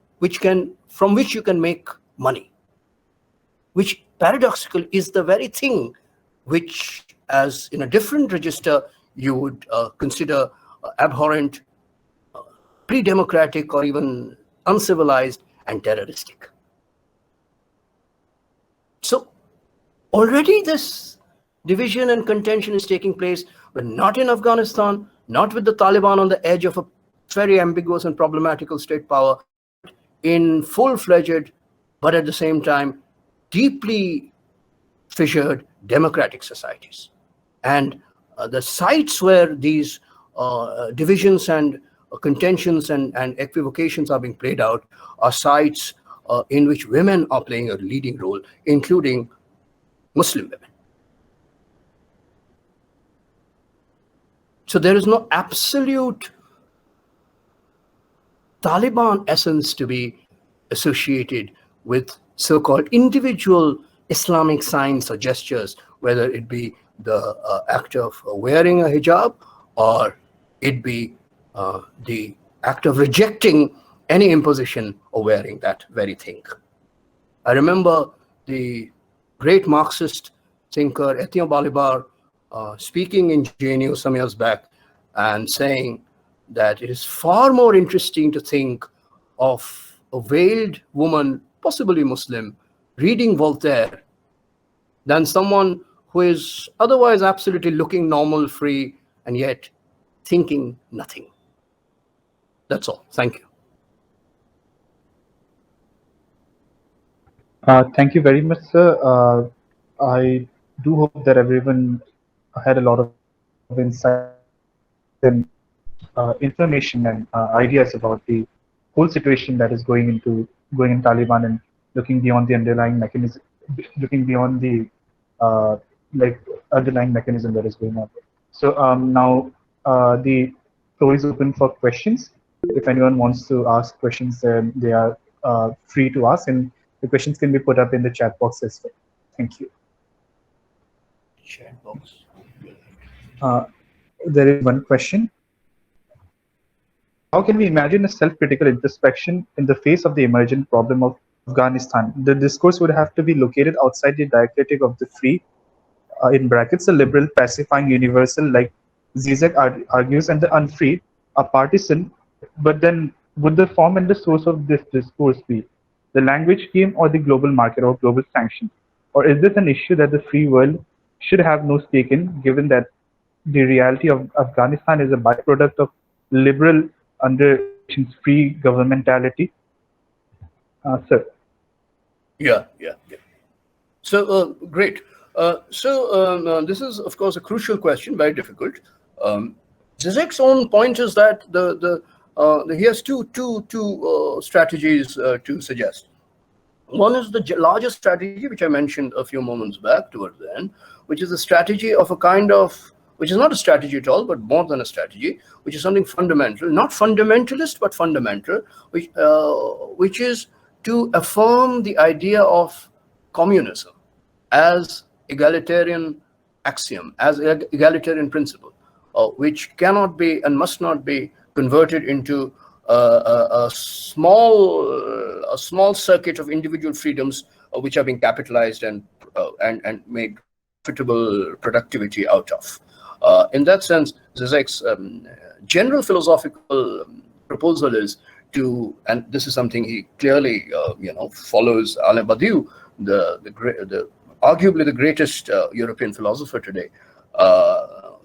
from which you can make money, which paradoxically is the very thing which, as in a different register, you would consider abhorrent, pre-democratic, or even uncivilized and terroristic. So already this division and contention is taking place, but not in Afghanistan, not with the Taliban on the edge of a very ambiguous and problematical state power, in full-fledged, but at the same time, deeply fissured democratic societies. And the sites where these divisions and contentions and equivocations are being played out are sites in which women are playing a leading role, including Muslim women. So there is no absolute Taliban essence to be associated with so-called individual Islamic signs or gestures, whether it be the act of wearing a hijab or it be the act of rejecting any imposition of wearing that very thing. I remember the great Marxist thinker Etienne Balibar speaking in JNU some years back and saying that it is far more interesting to think of a veiled woman, possibly Muslim, reading Voltaire than someone who is otherwise absolutely looking normal, free, and yet thinking nothing. That's all. Thank you. Thank you very much, sir. I do hope that everyone had a lot of insights and information and ideas about the whole situation that is going in Taliban, and looking beyond the underlying mechanism, looking beyond the uh, like underlying mechanism that is going on. So now the floor is open for questions. If anyone wants to ask questions, then they are free to ask, and the questions can be put up in the chat box as well. Thank you. Chat box. Uh, there is one question. How can we imagine a self-critical introspection in the face of the emergent problem of Afghanistan? The discourse would have to be located outside the dialectic of the free, in brackets, a liberal pacifying universal like Zizek argues, and the unfree, a partisan. But then, would the form and the source of this discourse be the language scheme or the global market or global sanction? Or is this an issue that the free world should have no stake in, given that the reality of Afghanistan is a byproduct of liberal under nation's free governmentality? Sir. Yeah, yeah, yeah. So great. This is, of course, a crucial question, very difficult. Zizek's own point is that he has two strategies to suggest. One is the largest strategy, which I mentioned a few moments back towards the end, which is a strategy of a kind of, which is not a strategy at all, but more than a strategy, which is something fundamental, not fundamentalist, but fundamental, which is to affirm the idea of communism as egalitarian axiom, as egalitarian principle, which cannot be and must not be converted into a small circuit of individual freedoms which are being capitalized and made profitable productivity out of. In that sense, Zizek's general philosophical proposal is to, and this is something he clearly follows Alain Badiou, the arguably the greatest European philosopher today,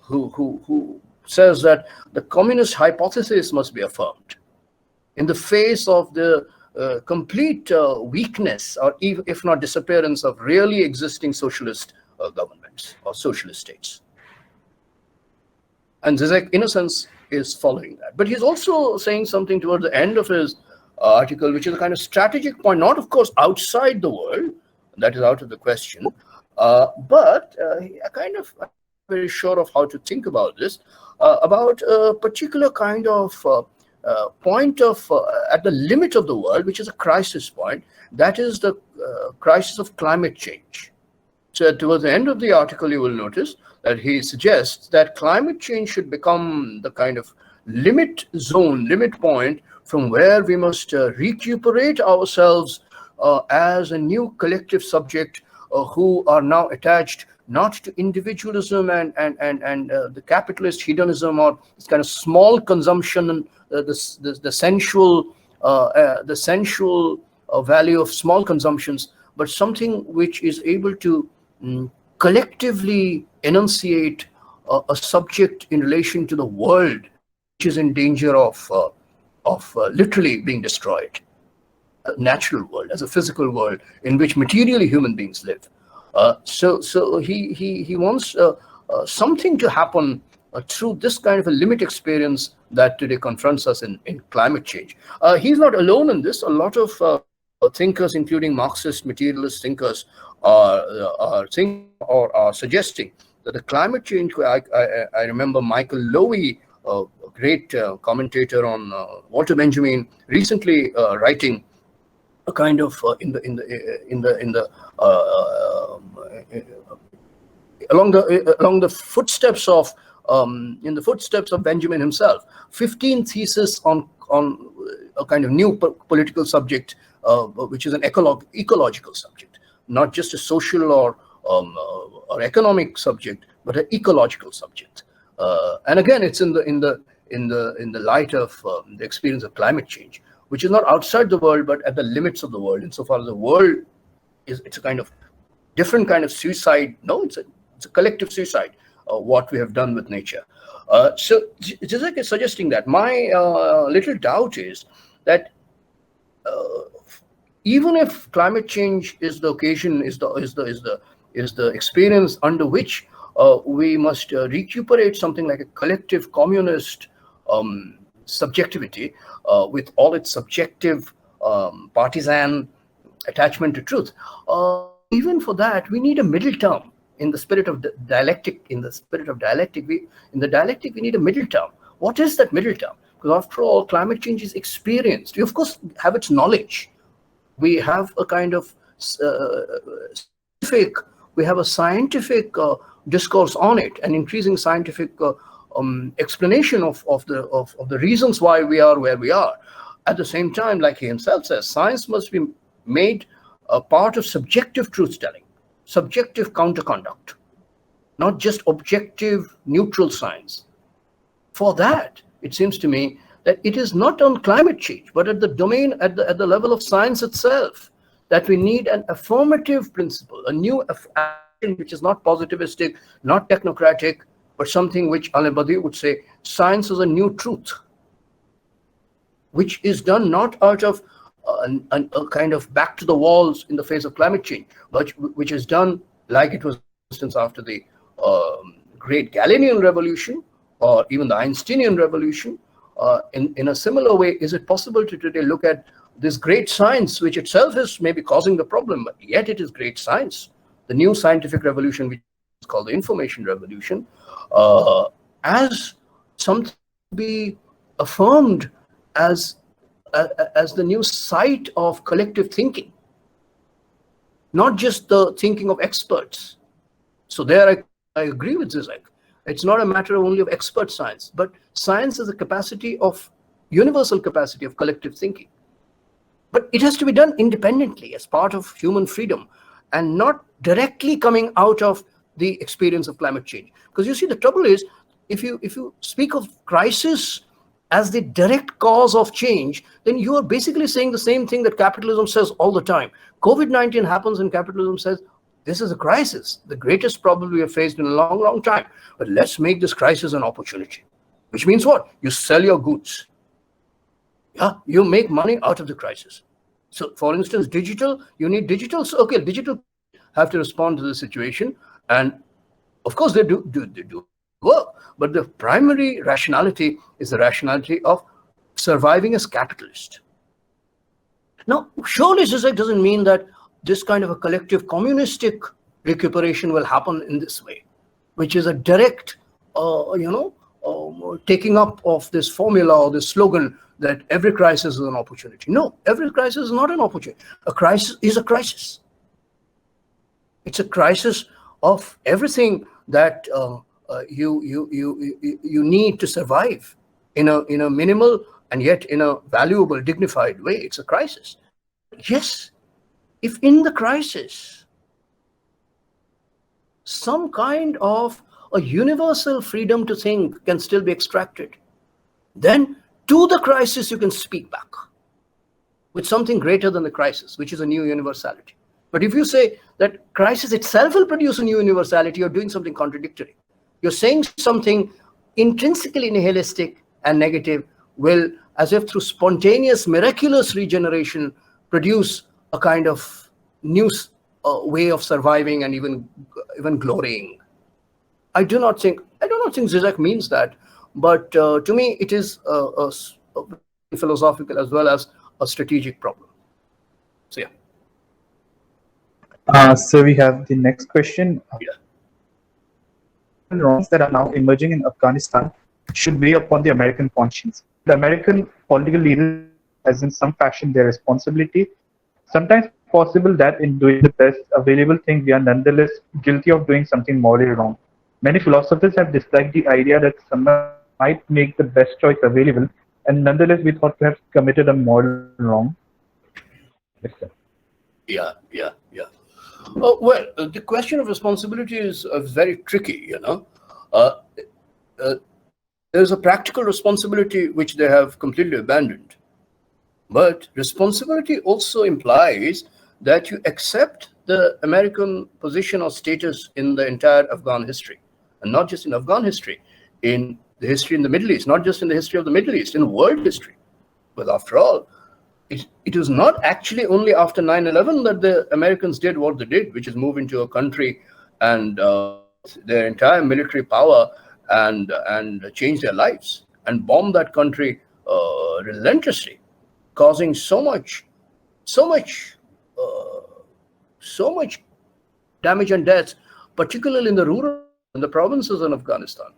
who says that the communist hypothesis must be affirmed in the face of the complete weakness, or if not disappearance, of really existing socialist governments or socialist states. And Zizek, in a sense, is following that. But he's also saying something towards the end of his article, which is a kind of strategic point, not, of course, outside the world, that is out of the question, but I'm very sure of how to think about this, about a particular kind of point of at the limit of the world, which is a crisis point, that is the crisis of climate change. So towards the end of the article, you will notice that he suggests that climate change should become the kind of limit zone, limit point from where we must recuperate ourselves as a new collective subject who are now attached not to individualism and the capitalist hedonism or this kind of small consumption, the sensual value of small consumptions, but something which is able to collectively enunciate a subject in relation to the world, which is in danger of literally being destroyed. A natural world, as a physical world in which materially human beings live. So he wants something to happen through this kind of a limit experience that today confronts us in climate change. He's not alone in this. A lot of thinkers, including Marxist, materialist thinkers, are suggesting that the climate change. I remember Michael Lowy, a great commentator on Walter Benjamin, recently writing a kind of along the footsteps of in the footsteps of Benjamin himself, 15 theses on a kind of new political subject, which is an ecological subject, not just a social or economic subject, but an ecological subject. And again, it's in the light of the experience of climate change, which is not outside the world, but at the limits of the world. Insofar as the world it's a kind of different kind of suicide. No, it's a collective suicide. What we have done with nature. So Zizek is suggesting that. My little doubt is that even if climate change is the occasion, is the experience under which we must recuperate something like a collective communist subjectivity with all its subjective partisan attachment to truth. Even for that, we need a middle term. In the spirit of dialectic, we need a middle term. What is that middle term? Because after all, climate change is experienced. We of course have its knowledge. We have a kind of scientific discourse on it, and increasing scientific explanation of the reasons why we are where we are. At the same time, like he himself says, science must be made a part of subjective truth telling, subjective counterconduct, not just objective neutral science. For that, it seems to me that it is not on climate change, but at the domain, at the level of science itself, that we need an affirmative principle, a new action which is not positivistic, not technocratic, but something which Al-Badi would say, science is a new truth, which is done not out of a kind of back to the walls in the face of climate change, but which is done like it was, for instance, after the great Galenian revolution, or even the Einsteinian revolution. In a similar way, is it possible to today look at this great science, which itself is maybe causing the problem, but yet it is great science, the new scientific revolution, which is called the information revolution, as something to be affirmed as the new site of collective thinking, not just the thinking of experts. So there I agree with Zizek. It's not a matter only of expert science, but science is a capacity of universal capacity of collective thinking. But it has to be done independently as part of human freedom, and not directly coming out of the experience of climate change. Because you see, the trouble is, if you speak of crisis as the direct cause of change, then you are basically saying the same thing that capitalism says all the time. COVID-19 happens and capitalism says, this is a crisis, the greatest problem we have faced in a long, long time. But let's make this crisis an opportunity. Which means what? You sell your goods. Yeah, you make money out of the crisis. So, for instance, digital, you need digital. So, okay, digital have to respond to the situation, and of course they do work. But the primary rationality is the rationality of surviving as capitalist. Now, surely Zizek doesn't mean that this kind of a collective communistic recuperation will happen in this way, which is a direct, taking up of this formula or this slogan that every crisis is an opportunity. No, every crisis is not an opportunity. A crisis is a crisis. It's a crisis of everything that you need to survive in a minimal and yet in a valuable, dignified way. It's a crisis. Yes, if in the crisis some kind of a universal freedom to think can still be extracted, then to the crisis you can speak back with something greater than the crisis, which is a new universality. But if you say that crisis itself will produce a new universality, you're doing something contradictory. You're saying something intrinsically nihilistic and negative will, as if through spontaneous, miraculous regeneration, produce a kind of new way of surviving and even glorying. I do not think Zizek means that, but to me it is a philosophical as well as a strategic problem. So yeah. So we have the next question. Yeah. Wrongs that are now emerging in Afghanistan should weigh upon the American conscience. The American political leaders has in some fashion their responsibility. Sometimes possible that in doing the best available thing, we are nonetheless guilty of doing something morally wrong. Many philosophers have disliked the idea that someone might make the best choice available, and nonetheless we thought to have committed a moral wrong. Yeah. Oh, well, the question of responsibility is very tricky, there's a practical responsibility which they have completely abandoned. But responsibility also implies that you accept the American position or status in the entire Afghan history. And not just in Afghan history, in the history in the Middle East, not just in the history of the Middle East, in world history. But after all, it was not actually only after 9/11 that the Americans did what they did, which is move into a country and their entire military power and change their lives and bomb that country relentlessly, causing so much damage and death, particularly in the provinces in Afghanistan.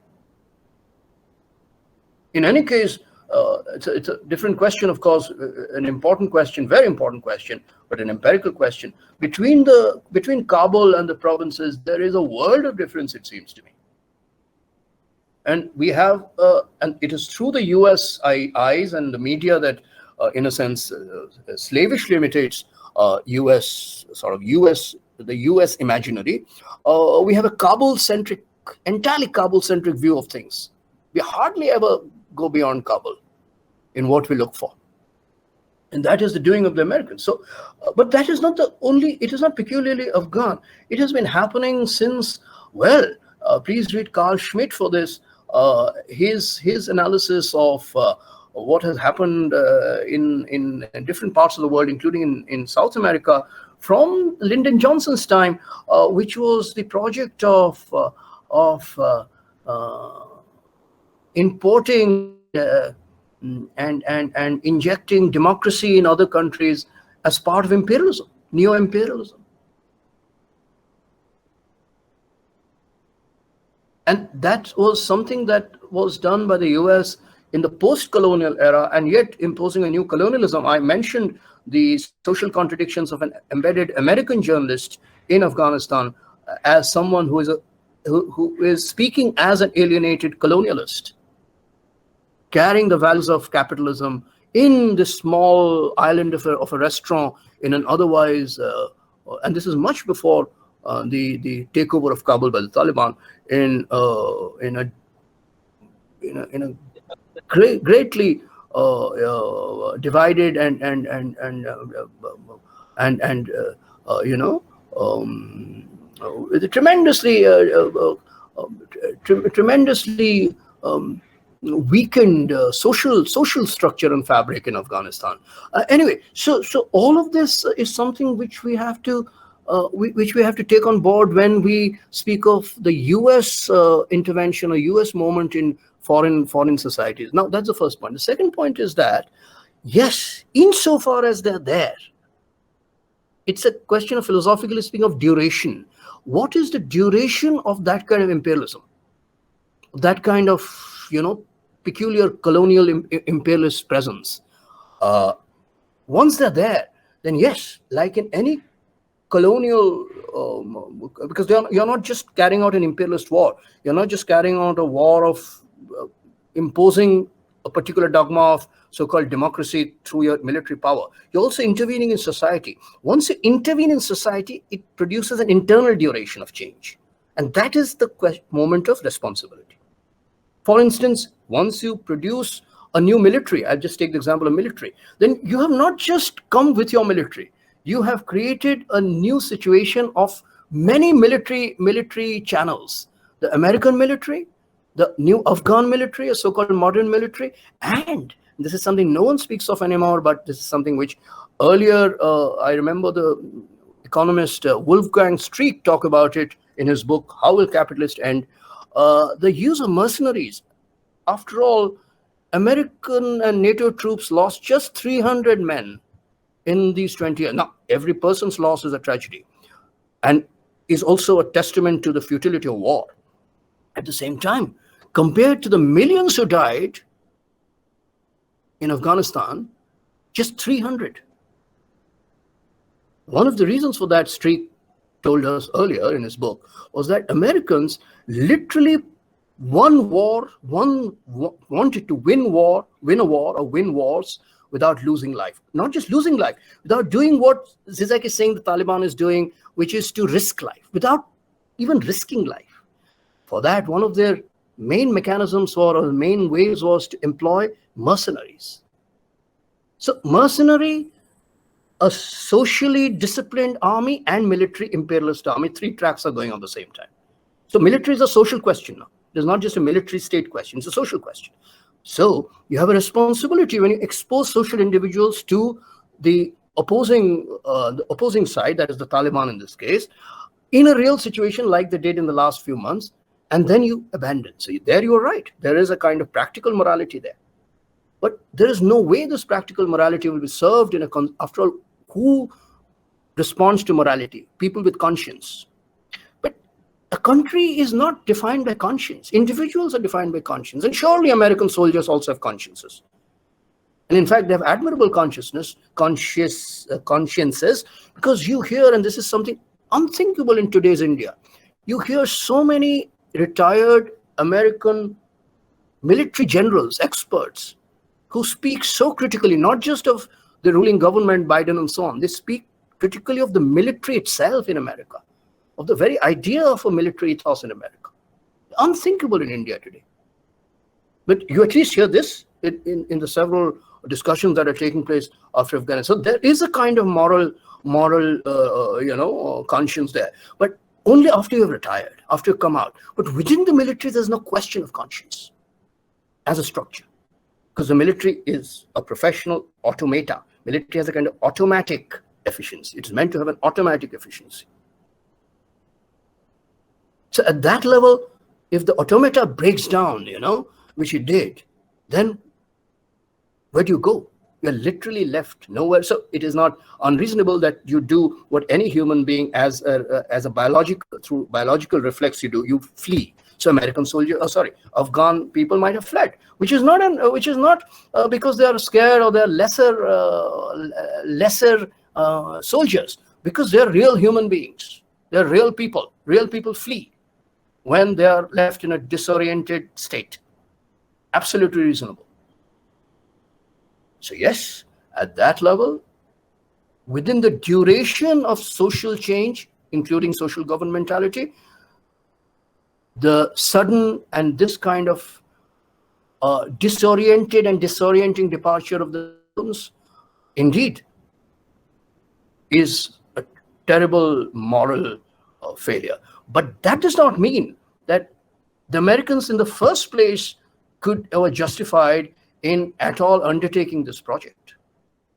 In any case, it's a different question, of course, an important question, very important question, but an empirical question. Between Kabul and the provinces, there is a world of difference, it seems to me. And we have, and it is through the US eyes and the media that, in a sense, slavishly imitates US, the US imaginary. We have a Kabul-centric, entirely Kabul-centric view of things. We hardly ever go beyond Kabul in what we look for. And that is the doing of the Americans. So, but that is not the only, it is not peculiarly Afghan. It has been happening since, well, please read Carl Schmitt for this. His analysis of what has happened in different parts of the world, including in South America, from Lyndon Johnson's time, which was the project of importing and injecting democracy in other countries as part of imperialism, neo-imperialism. And that was something that was done by the US in the post-colonial era, and yet imposing a new colonialism. I mentioned the social contradictions of an embedded American journalist in Afghanistan as someone who is speaking as an alienated colonialist, carrying the values of capitalism in this small island of a restaurant in an otherwise, and this is much before the takeover of Kabul by the Taliban, in a greatly divided and tremendously weakened social structure and fabric in Afghanistan. Anyway, so all of this is something which we have to take on board when we speak of the U.S. intervention or U.S. moment in foreign societies. Now, that's the first point. The second point is that, yes, insofar as they're there, it's a question of, philosophically speaking, of duration. What is the duration of that kind of imperialism? That kind of, peculiar colonial imperialist presence? Once they're there, then yes, like in any colonial, because you're not just carrying out an imperialist war. You're not just carrying out a war of imposing a particular dogma of so-called democracy through your military power. You're also intervening in society. Once you intervene in society, it produces an internal duration of change. And that is the moment of responsibility. For instance, once you produce a new military, I'll just take the example of military, then you have not just come with your military. You have created a new situation of many military channels. The American military, the new Afghan military, a so-called modern military, and this is something no one speaks of anymore, but this is something which earlier, I remember the economist Wolfgang Streeck talk about it in his book, How Will Capitalists End? The use of mercenaries. After all, American and NATO troops lost just 300 men in these 20 years. Now, every person's loss is a tragedy and is also a testament to the futility of war. At the same time, compared to the millions who died in Afghanistan, just 300. One of the reasons for that, Streeck told us earlier in his book, was that Americans literally wanted to win a war or win wars without losing life. Not just losing life, without doing what Zizek is saying the Taliban is doing, which is to risk life, without even risking life. For that, one of their main mechanisms or the main ways was to employ mercenaries. So mercenary, a socially disciplined army, and military imperialist army, three tracks are going on at the same time. So military is a social question now. It's not just a military state question, it's a social question. So you have a responsibility when you expose social individuals to the opposing side, that is the Taliban in this case, in a real situation like they did in the last few months, and then you abandon. So there you are right. There is a kind of practical morality there. But there is no way this practical morality will be served after all, who responds to morality? People with conscience. But a country is not defined by conscience. Individuals are defined by conscience. And surely American soldiers also have consciences. And in fact, they have admirable consciences, because you hear, and this is something unthinkable in today's India, you hear so many retired American military generals, experts, who speak so critically, not just of the ruling government, Biden and so on. They speak critically of the military itself in America, of the very idea of a military ethos in America. Unthinkable in India today. But you at least hear this in the several discussions that are taking place after Afghanistan. So there is a kind of moral conscience there. But only after you've retired, after you've come out. But within the military, there's no question of conscience as a structure. Because the military is a professional automata. Military has a kind of automatic efficiency. It is meant to have an automatic efficiency. So at that level, if the automata breaks down, which it did, then where do you go? You're literally left nowhere. So it is not unreasonable that you do what any human being as a biological reflex you do, you flee. So Afghan people might have fled, which is not because they are scared or they are lesser soldiers, because they are real human beings. They are real people. Real people flee when they are left in a disoriented state. Absolutely reasonable. So yes, at that level, within the duration of social change, including social governmentality, the sudden and this kind of disoriented and disorienting departure of the Muslims indeed is a terrible moral failure. But that does not mean that the Americans in the first place were justified in at all undertaking this project.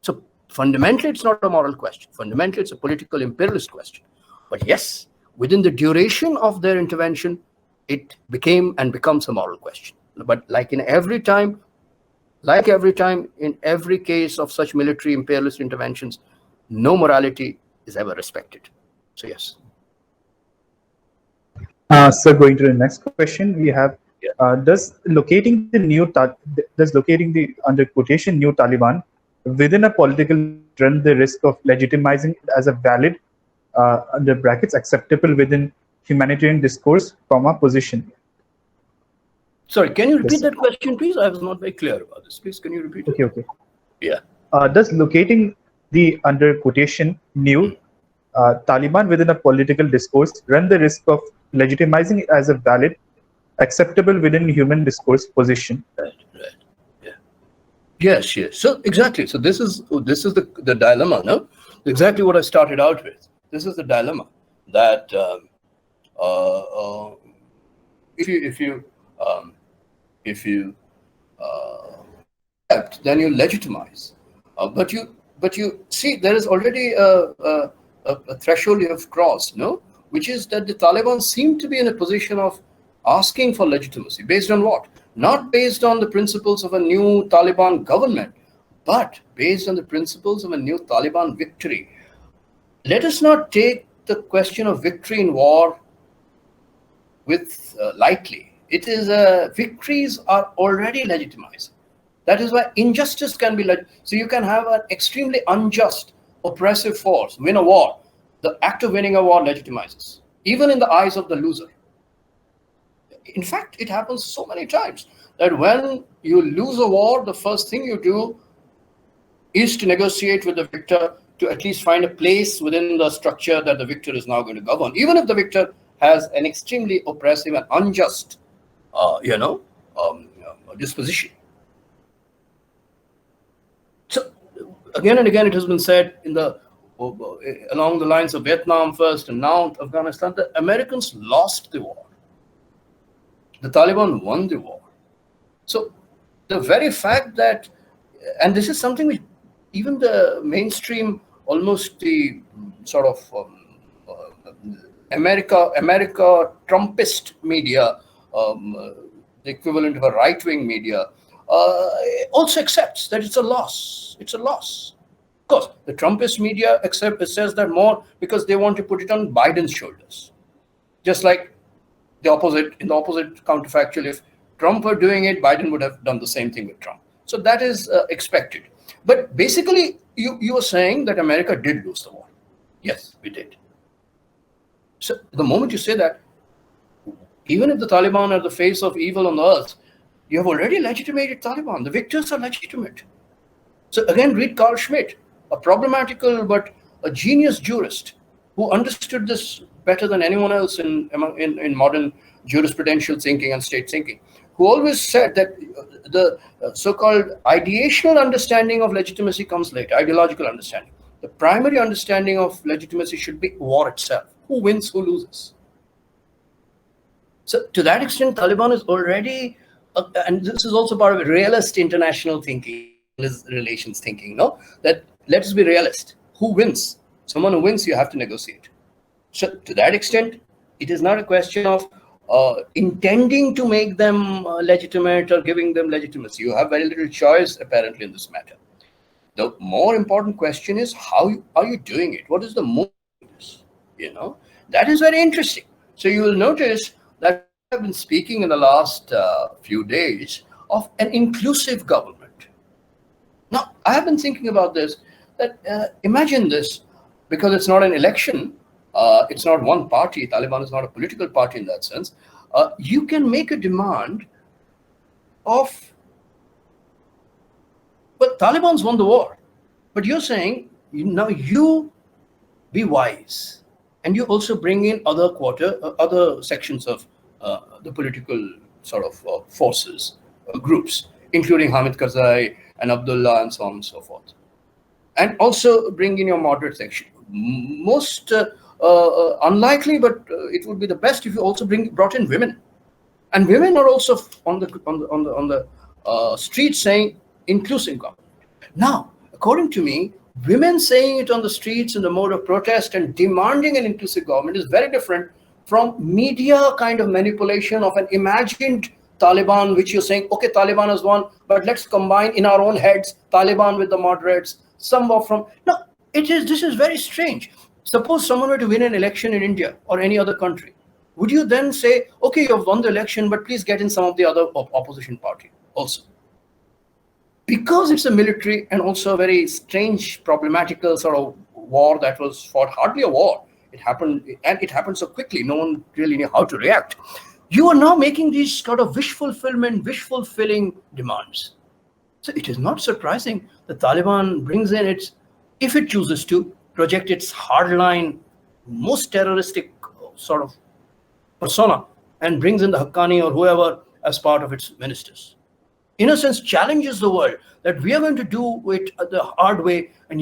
So fundamentally, it's not a moral question. Fundamentally, it's a political imperialist question. But yes, within the duration of their intervention, it became and becomes a moral question. But like every time, in every case of such military imperialist interventions, no morality is ever respected. So yes. So going to the next question, we have, does locating the under quotation new Taliban within a political run the risk of legitimizing it as a valid under brackets acceptable within humanitarian discourse position? Sorry, can you repeat that question, please? I was not very clear about this. Please, can you repeat it? Okay. Yeah. Does locating the under quotation new Taliban within a political discourse run the risk of legitimizing it as a valid, acceptable within human discourse position? Right. Yeah. Yes. So exactly. So this is the dilemma, no? Exactly what I started out with. This is the dilemma that if you accept, then you legitimize. But you see, there is already a threshold you have crossed, no? Which is that the Taliban seem to be in a position of asking for legitimacy. Based on what? Not based on the principles of a new Taliban government, but based on the principles of a new Taliban victory. Let us not take the question of victory in war with lightly. It is victories are already legitimized. That is why injustice can be so you can have an extremely unjust, oppressive force win a war. The act of winning a war legitimizes, even in the eyes of the loser. In fact, it happens so many times that when you lose a war, the first thing you do is to negotiate with the victor to at least find a place within the structure that the victor is now going to govern, even if the victor has an extremely oppressive and unjust, disposition. So again and again, it has been said along the lines of Vietnam first and now Afghanistan, the Americans lost the war. The Taliban won the war. So the very fact that, and this is something which even the mainstream, almost the sort of America Trumpist media, the equivalent of a right-wing media, also accepts that it's a loss. It's a loss. Of course, the Trumpist media says that more because they want to put it on Biden's shoulders. Just like in the opposite counterfactual, if Trump were doing it, Biden would have done the same thing with Trump. So that is expected. But basically, you are saying that America did lose the war. Yes, we did. So the moment you say that, even if the Taliban are the face of evil on the earth, you have already legitimated Taliban. The victors are legitimate. So again, read Carl Schmitt, a problematical but a genius jurist who understood this better than anyone else in modern jurisprudential thinking and state thinking, who always said that the so-called ideational understanding of legitimacy comes later, ideological understanding. The primary understanding of legitimacy should be war itself. Who wins, who loses? So to that extent, Taliban is already, and this is also part of realist international thinking, relations thinking, no? That let's be realist. Who wins? Someone who wins, you have to negotiate. So to that extent, it is not a question of intending to make them legitimate or giving them legitimacy. You have very little choice, apparently, in this matter. The more important question is, how are you doing it? What is the motive of this? That is very interesting. So you will notice that I have been speaking in the last few days of an inclusive government. Now, I have been thinking about this, that imagine this, because it's not an election, it's not one party, Taliban is not a political party in that sense. You can make a demand of, well, Taliban's won the war, but you're saying, now you be wise, and you also bring in other sections of the political sort of forces, groups, including Hamid Karzai and Abdullah and so on and so forth. And also bring in your moderate section. Most unlikely, but it would be the best if you also brought in women. And women are also on the street saying inclusive government. Now, according to me, women saying it on the streets in the mode of protest and demanding an inclusive government is very different from media kind of manipulation of an imagined Taliban, which you're saying, okay, Taliban has won, but let's combine in our own heads Taliban with the moderates, somewhat from. No, this is very strange. Suppose someone were to win an election in India or any other country. Would you then say, okay, you've won the election, but please get in some of the other opposition party also? Because it's a military and also a very strange, problematical sort of war that was fought, hardly a war. It happened, and it happened so quickly, no one really knew how to react. You are now making these sort of wish fulfilling demands. So it is not surprising the Taliban brings in if it chooses to, project its hardline, most terroristic sort of persona and brings in the Haqqani or whoever as part of its ministers. In a sense, challenges the world that we are going to do it the hard way, and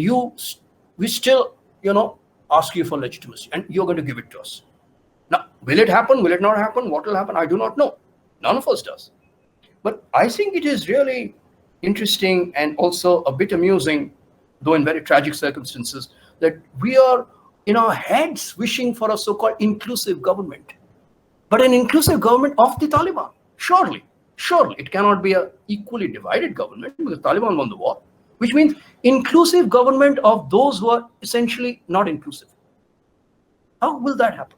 we still, ask you for legitimacy, and you're going to give it to us. Now, will it happen? Will it not happen? What will happen? I do not know. None of us does. But I think it is really interesting and also a bit amusing, though in very tragic circumstances, that we are in our heads wishing for a so-called inclusive government. But an inclusive government of the Taliban, surely it cannot be an equally divided government because Taliban won the war, which means inclusive government of those who are essentially not inclusive. How will that happen?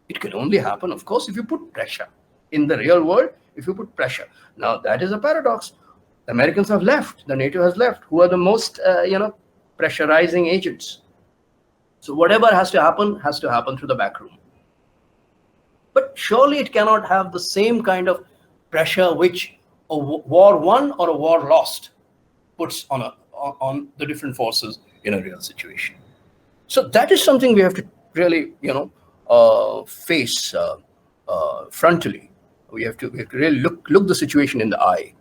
It can only happen, of course, if you put pressure. In the real world, if you put pressure. Now, that is a paradox. The Americans have left. The NATO has left. Who are the most, pressurizing agents? So whatever has to happen through the back room. But surely it cannot have the same kind of pressure which a war won or a war lost puts on the different forces in a real situation. So that is something we have to really, face frontally. We have to really look the situation in the eye.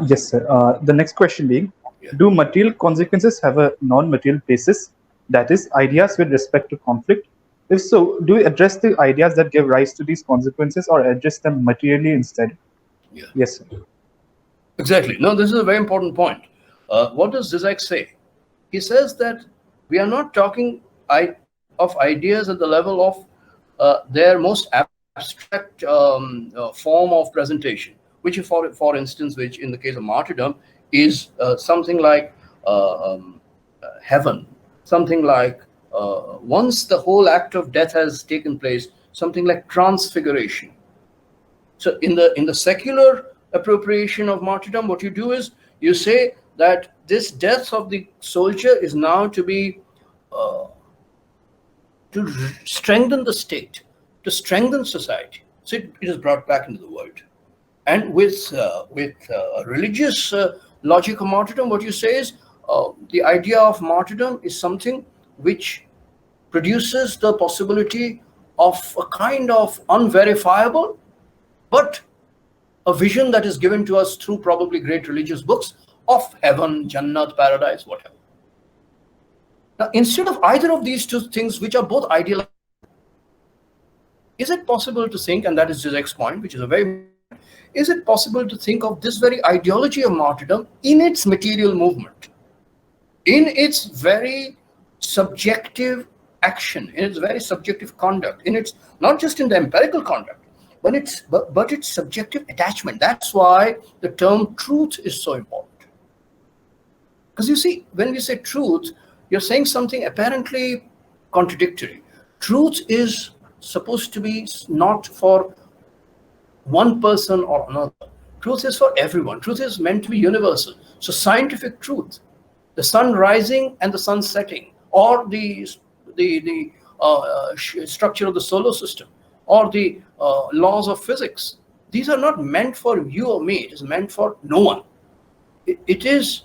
Yes, sir. The next question being, Yeah. do material consequences have a non-material basis, that is, ideas with respect to conflict? If so, do we address the ideas that give rise to these consequences or address them materially instead? Yeah. Yes, sir. Exactly. No, this is a very important point. What does Zizek say? He says that we are not talking of ideas at the level of their most abstract form of presentation, which, for instance, which in the case of martyrdom is something like heaven, something like once the whole act of death has taken place, something like transfiguration. So in the secular appropriation of martyrdom, what you do is you say that this death of the soldier is now to be to strengthen the state, to strengthen society. So it is brought back into the world. And with religious logic of martyrdom, what you say is the idea of martyrdom is something which produces the possibility of a kind of unverifiable, but a vision that is given to us through probably great religious books of heaven, Jannat, paradise, whatever. Now, instead of either of these two things, which are both ideal, is it possible to think, and that is Zizek's point, which is a very, is it possible to think of this very ideology of martyrdom in its material movement, in its very subjective action, in its very subjective conduct, in its, not just in the empirical conduct, but its subjective attachment? That's why the term truth is so important. Because you see, when we say truth, you're saying something apparently contradictory. Truth is supposed to be not for one person or another. Truth is for everyone. Truth is meant to be universal. So scientific truth, the sun rising and the sun setting, or the structure of the solar system, or the laws of physics, these are not meant for you or me. It is meant for no one. It is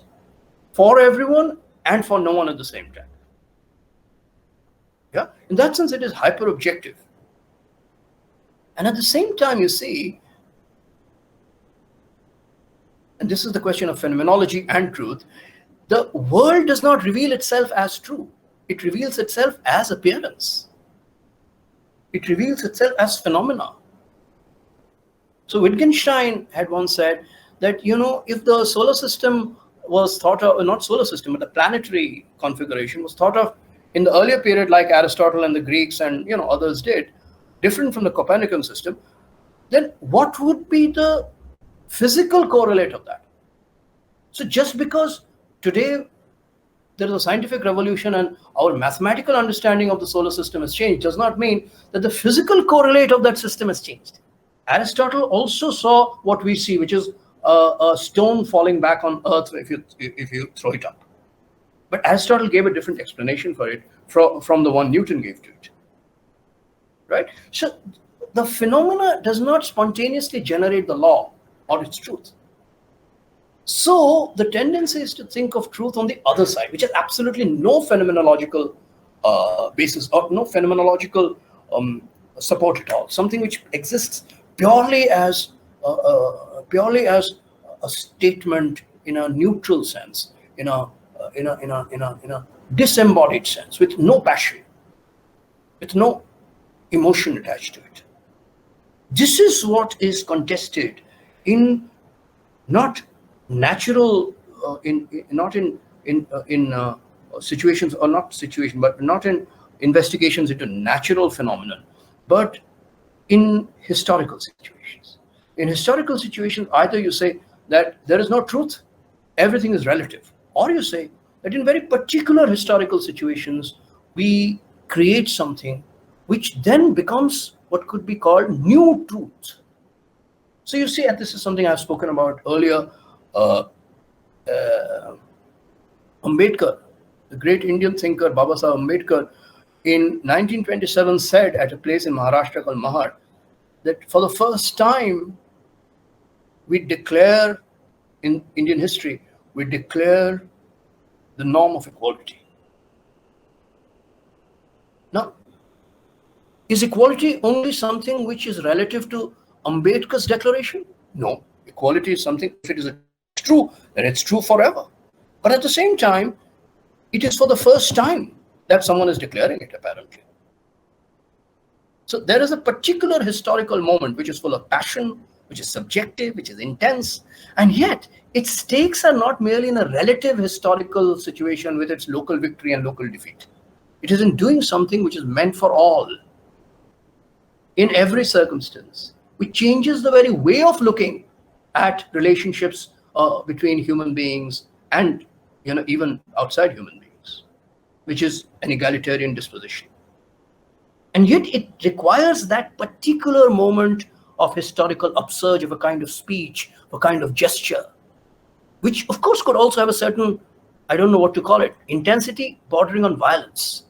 for everyone and for no one at the same time. Yeah, in that sense, it is hyper objective. And at the same time, you see, and this is the question of phenomenology and truth, the world does not reveal itself as true. It reveals itself as appearance. It reveals itself as phenomena. So Wittgenstein had once said that, if the solar system was thought of, not solar system, but the planetary configuration was thought of in the earlier period, like Aristotle and the Greeks and others did, different from the Copernican system, then what would be the physical correlate of that? So just because today there is a scientific revolution and our mathematical understanding of the solar system has changed, does not mean that the physical correlate of that system has changed. Aristotle also saw what we see, which is a stone falling back on earth if you throw it up. But Aristotle gave a different explanation for it from the one Newton gave to it. Right? So the phenomena does not spontaneously generate the law or its truth. So the tendency is to think of truth on the other side, which has absolutely no phenomenological basis or no phenomenological support at all. Something which exists purely as a statement in a neutral sense, in a disembodied sense, with no passion, with no emotion attached to it. This is what is contested in not natural, not in situations, or not situation, but not in investigations into natural phenomenon, but in historical situations. In historical situations, either you say that there is no truth, everything is relative, or you say that in very particular historical situations, we create something which then becomes what could be called new truth. So you see, and this is something I've spoken about earlier, Ambedkar, the great Indian thinker Babasaheb Ambedkar, in 1927 said at a place in Maharashtra called Mahad that for the first time we declare in Indian history, we declare the norm of equality. Now, is equality only something which is relative to Ambedkar's declaration? No. Equality is something, if it is true, then it's true forever. But at the same time, it is for the first time that someone is declaring it, apparently. So there is a particular historical moment which is full of passion, which is subjective, which is intense, and yet its stakes are not merely in a relative historical situation with its local victory and local defeat. It is in doing something which is meant for all, in every circumstance, which changes the very way of looking at relationships between human beings and even outside human beings. which is an egalitarian disposition. And yet it requires that particular moment of historical upsurge, of a kind of speech, a kind of gesture, which of course could also have a certain, I don't know what to call it, intensity bordering on violence.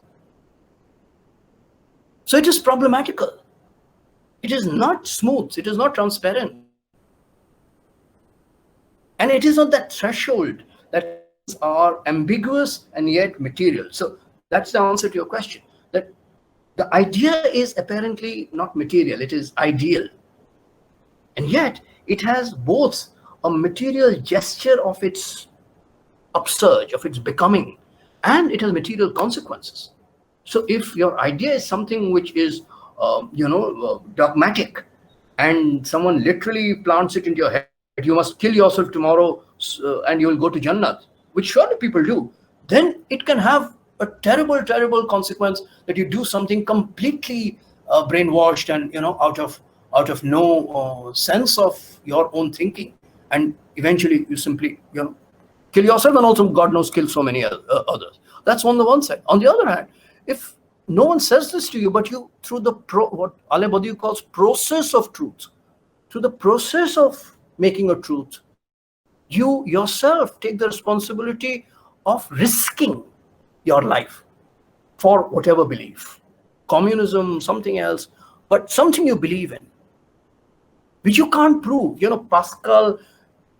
So it is problematical. It is not smooth. It is not transparent. And it is on that threshold that things are ambiguous and yet material. So that's the answer to your question. That the idea is apparently not material, it is ideal. And yet it has both a material gesture of its upsurge, of its becoming, and it has material consequences. So if your idea is something which is, dogmatic, and someone literally plants it into your head, you must kill yourself tomorrow and you will go to Jannat, which surely people do, then it can have a terrible, terrible consequence that you do something completely brainwashed and out of no sense of your own thinking, and eventually you simply kill yourself, and also God knows kill so many others. That's on the one side. On the other hand, if no one says this to you, but you, through the what Ale Badiou calls process of truth, through the process of making a truth, you yourself take the responsibility of risking your life for whatever belief, communism, something else, but something you believe in, which you can't prove. Pascal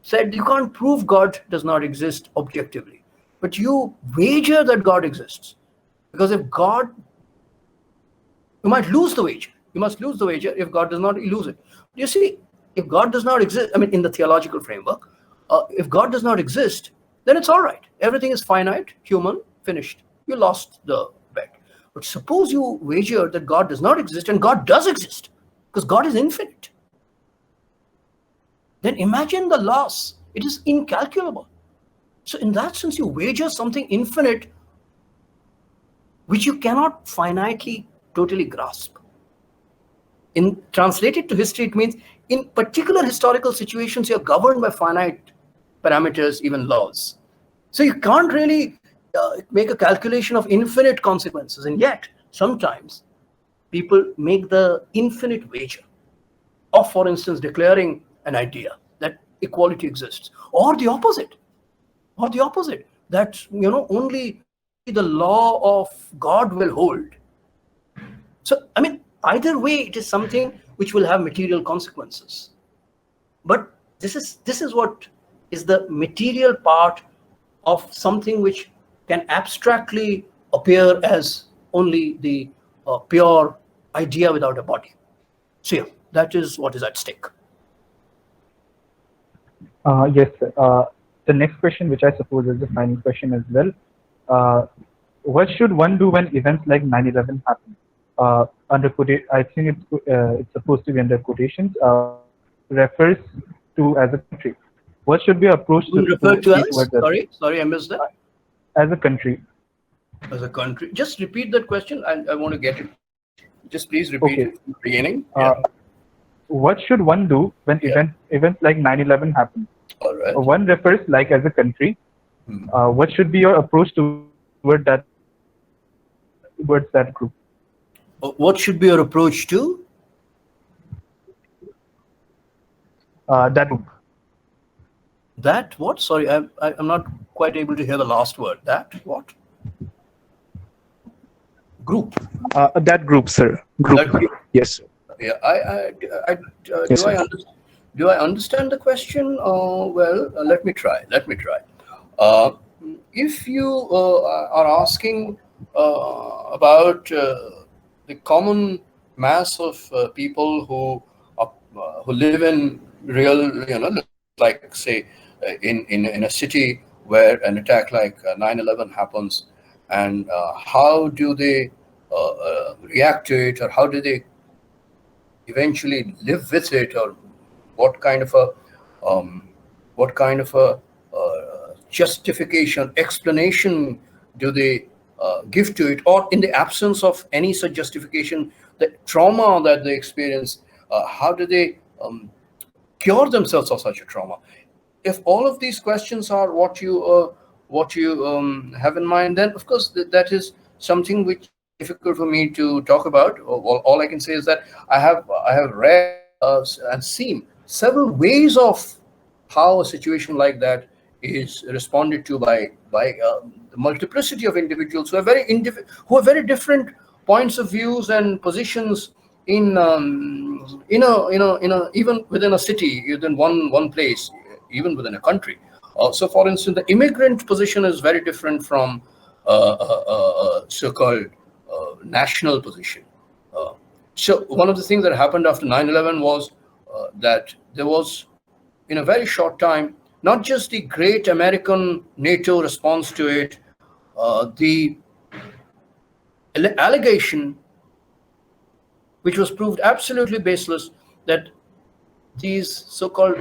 said you can't prove God does not exist objectively, but you wager that God exists. Because if God, you might lose the wager. You must lose the wager if God does not lose it. You see, if God does not exist, in the theological framework, if God does not exist, then it's all right. Everything is finite, human, finished. You lost the bet. But suppose you wager that God does not exist and God does exist, because God is infinite. Then imagine the loss. It is incalculable. So in that sense, you wager something infinite, which you cannot finitely totally grasp. In translated to history, it means in particular historical situations, you're governed by finite parameters, even laws. So you can't really make a calculation of infinite consequences. And yet, sometimes people make the infinite wager of, for instance, declaring an idea that equality exists, or the opposite, that only the law of God will hold. So either way, it is something which will have material consequences. But this is what is the material part of something which can abstractly appear as only the pure idea without a body. So yeah, that is what is at stake. Yes, sir. The next question, which I suppose is the final question as well. What should one do when events like 9/11 happen? I think it's supposed to be under quotations. Refers to as a country. What should be our approach to refer to as? towards that? Sorry, I missed that. As a country. As a country. Just repeat that question. I want to get it. Just please repeat it from the beginning. What should one do when events like 9/11 happen? All right. One refers like as a country. What should be your approach towards that group? What should be your approach to? That group. That what? Sorry, I'm not quite able to hear the last word. That what? Group. That group, sir. Group. That group. Yes, sir. Yeah, Yes, do I understand the question? Well, let me try. If you are asking about the common mass of people who live in real, like say in a city where an attack like 9/11 happens, and how do they react to it, or how do they eventually live with it, or what kind of a justification, explanation do they give to it, or in the absence of any such justification, the trauma that they experience, how do they cure themselves of such a trauma? If all of these questions are what you have in mind, then of course that is something which is difficult for me to talk about. All I can say is that I have read and seen several ways of how a situation like that is responded to by the multiplicity of individuals who are who have very different points of views and positions in even within a city, within one place, even within a country. So, for instance, the immigrant position is very different from so-called national position. Uh, so, one of the things that happened after 9/11 was that there was, in a very short time, not just the great American NATO response to it, the allegation, which was proved absolutely baseless, that these so-called,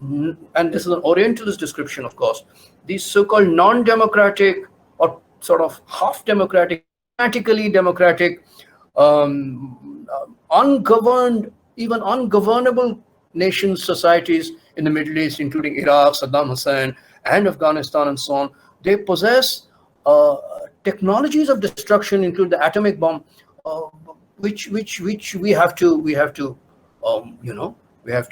and this is an Orientalist description, of course, these so-called non-democratic or sort of half-democratic, practically democratic, ungoverned, even ungovernable nations, societies in the Middle East, including Iraq, Saddam Hussein, and Afghanistan, and so on, they possess technologies of destruction, including the atomic bomb, uh, which we have to we have to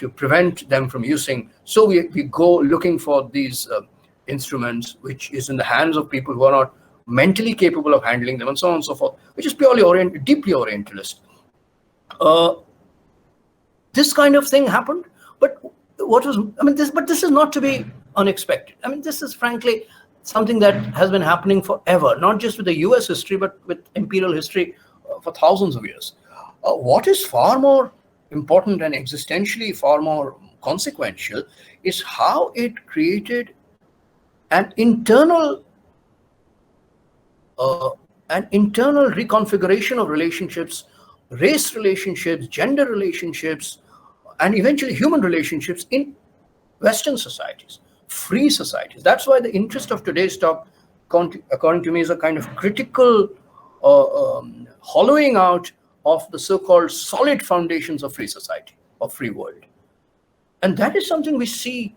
prevent them from using. So we go looking for these instruments, which is in the hands of people who are not mentally capable of handling them, and so on and so forth, which is purely deeply Orientalist. Uh, this kind of thing happened, but this is not to be unexpected. I mean, this is frankly something that has been happening forever, not just with the US history, but with imperial history for thousands of years. What is far more important and existentially far more consequential is how it created an internal uh, reconfiguration of relationships, race relationships, gender relationships, and eventually human relationships in Western societies, free societies. That's why the interest of today's talk, according to me, is a kind of critical hollowing out of the so-called solid foundations of free society, of free world. And that is something we see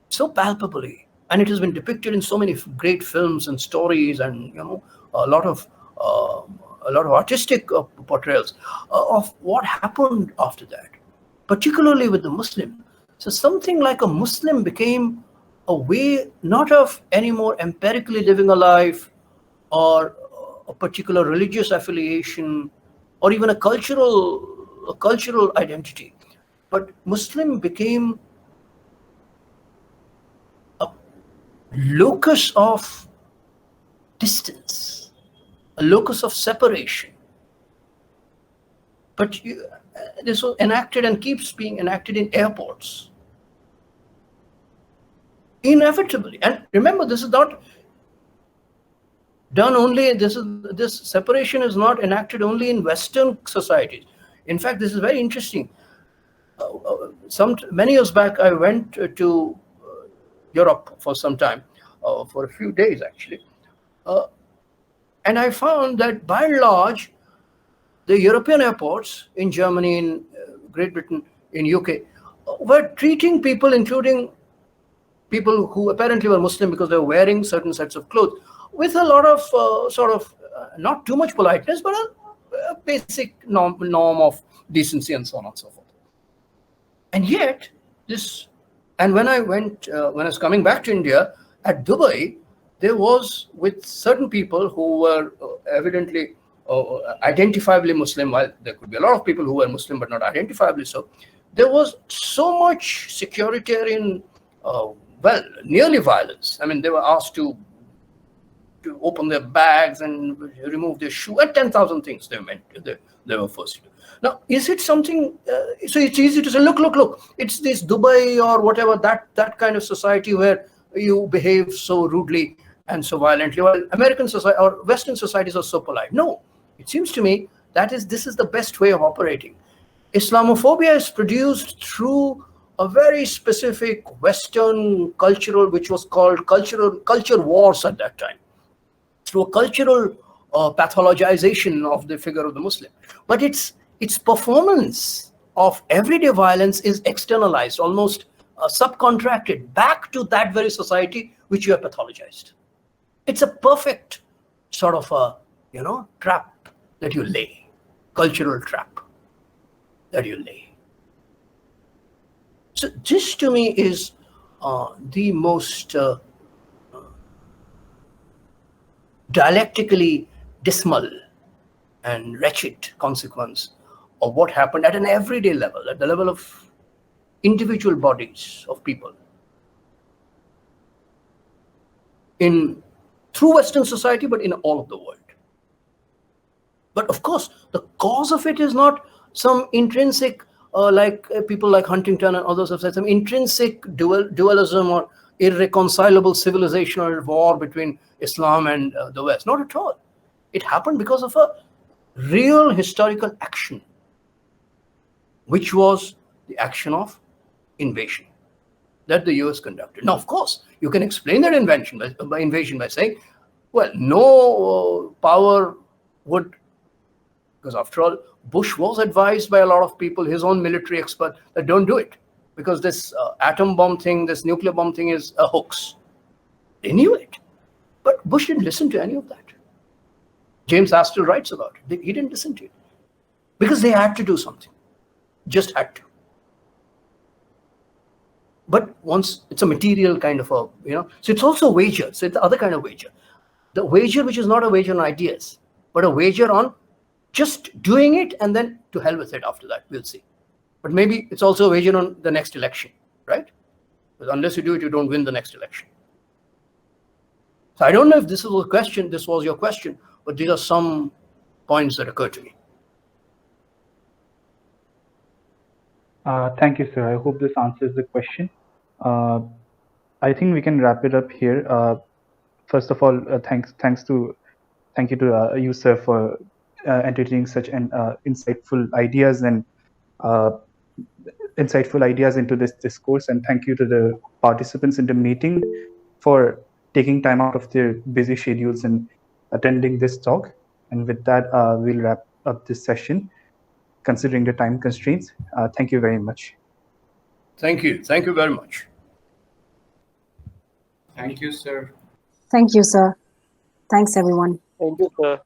so palpably, and it has been depicted in so many great films and stories, and a lot of uh, artistic portrayals of what happened after that, particularly with the Muslim. So something like a Muslim became a way not of anymore empirically living a life, or a particular religious affiliation, or even a cultural identity, but Muslim became a locus of distance, a locus of separation. But this was enacted and keeps being enacted in airports, inevitably. And remember, this is not done only. This separation is not enacted only in Western societies. In fact, this is very interesting. Many years back, I went to Europe for some time, for a few days actually, and I found that by and large, the European airports in Germany, in Great Britain, in UK, were treating people, including people who apparently were Muslim because they were wearing certain sets of clothes, with a lot of not too much politeness, but a basic norm of decency and so on and so forth. And yet, when I was coming back to India at Dubai, there was, with certain people who were evidently identifiably Muslim, while there could be a lot of people who were Muslim but not identifiably so, there was so much securitarian, nearly violence. I mean, they were asked to open their bags and remove their shoe, and 10,000 things they were forced to do. Now, is it something? So it's easy to say, look, it's this Dubai or whatever, that kind of society where you behave so rudely and so violently, while American society or Western societies are so polite. No, it seems to me this is the best way of operating. Islamophobia is produced through a very specific Western cultural, which was called culture wars at that time, through a cultural pathologization of the figure of the Muslim. But its performance of everyday violence is externalized, almost subcontracted back to that very society which you have pathologized. It's a perfect sort of a, trap that you lay, cultural trap that you lay. So this to me is the most dialectically dismal and wretched consequence of what happened at an everyday level, at the level of individual bodies of people through Western society, but in all of the world. But of course, the cause of it is not some intrinsic, people like Huntington and others have said, some intrinsic dualism or irreconcilable civilizational war between Islam and the West. Not at all. It happened because of a real historical action, which was the action of invasion that the US conducted. Now, of course, you can explain that invasion by saying, well, no power would, because after all, Bush was advised by a lot of people, his own military expert, that don't do it, because this atom bomb thing, this nuclear bomb thing is a hoax. They knew it. But Bush didn't listen to any of that. James Astle writes about it. He didn't listen to it. Because they had to do something. Just had to. But once it's a material kind of a, so it's also a wager. So it's the other kind of wager. The wager which is not a wager on ideas, but a wager on just doing it and then to hell with it after that. We'll see. But maybe it's also a wager on the next election, right? Because unless you do it, you don't win the next election. So I don't know if this was your question, but these are some points that occur to me. Thank you, sir. I hope this answers the question. I think we can wrap it up here. First of all, thank you to you, sir, for entertaining such an insightful ideas into this discourse, and thank you to the participants in the meeting for taking time out of their busy schedules and attending this talk. And with that, we'll wrap up this session, considering the time constraints. Thank you very much. Thank you. Thank you very much. Thank you, sir. Thank you, sir. Thanks, everyone. Thank you, sir.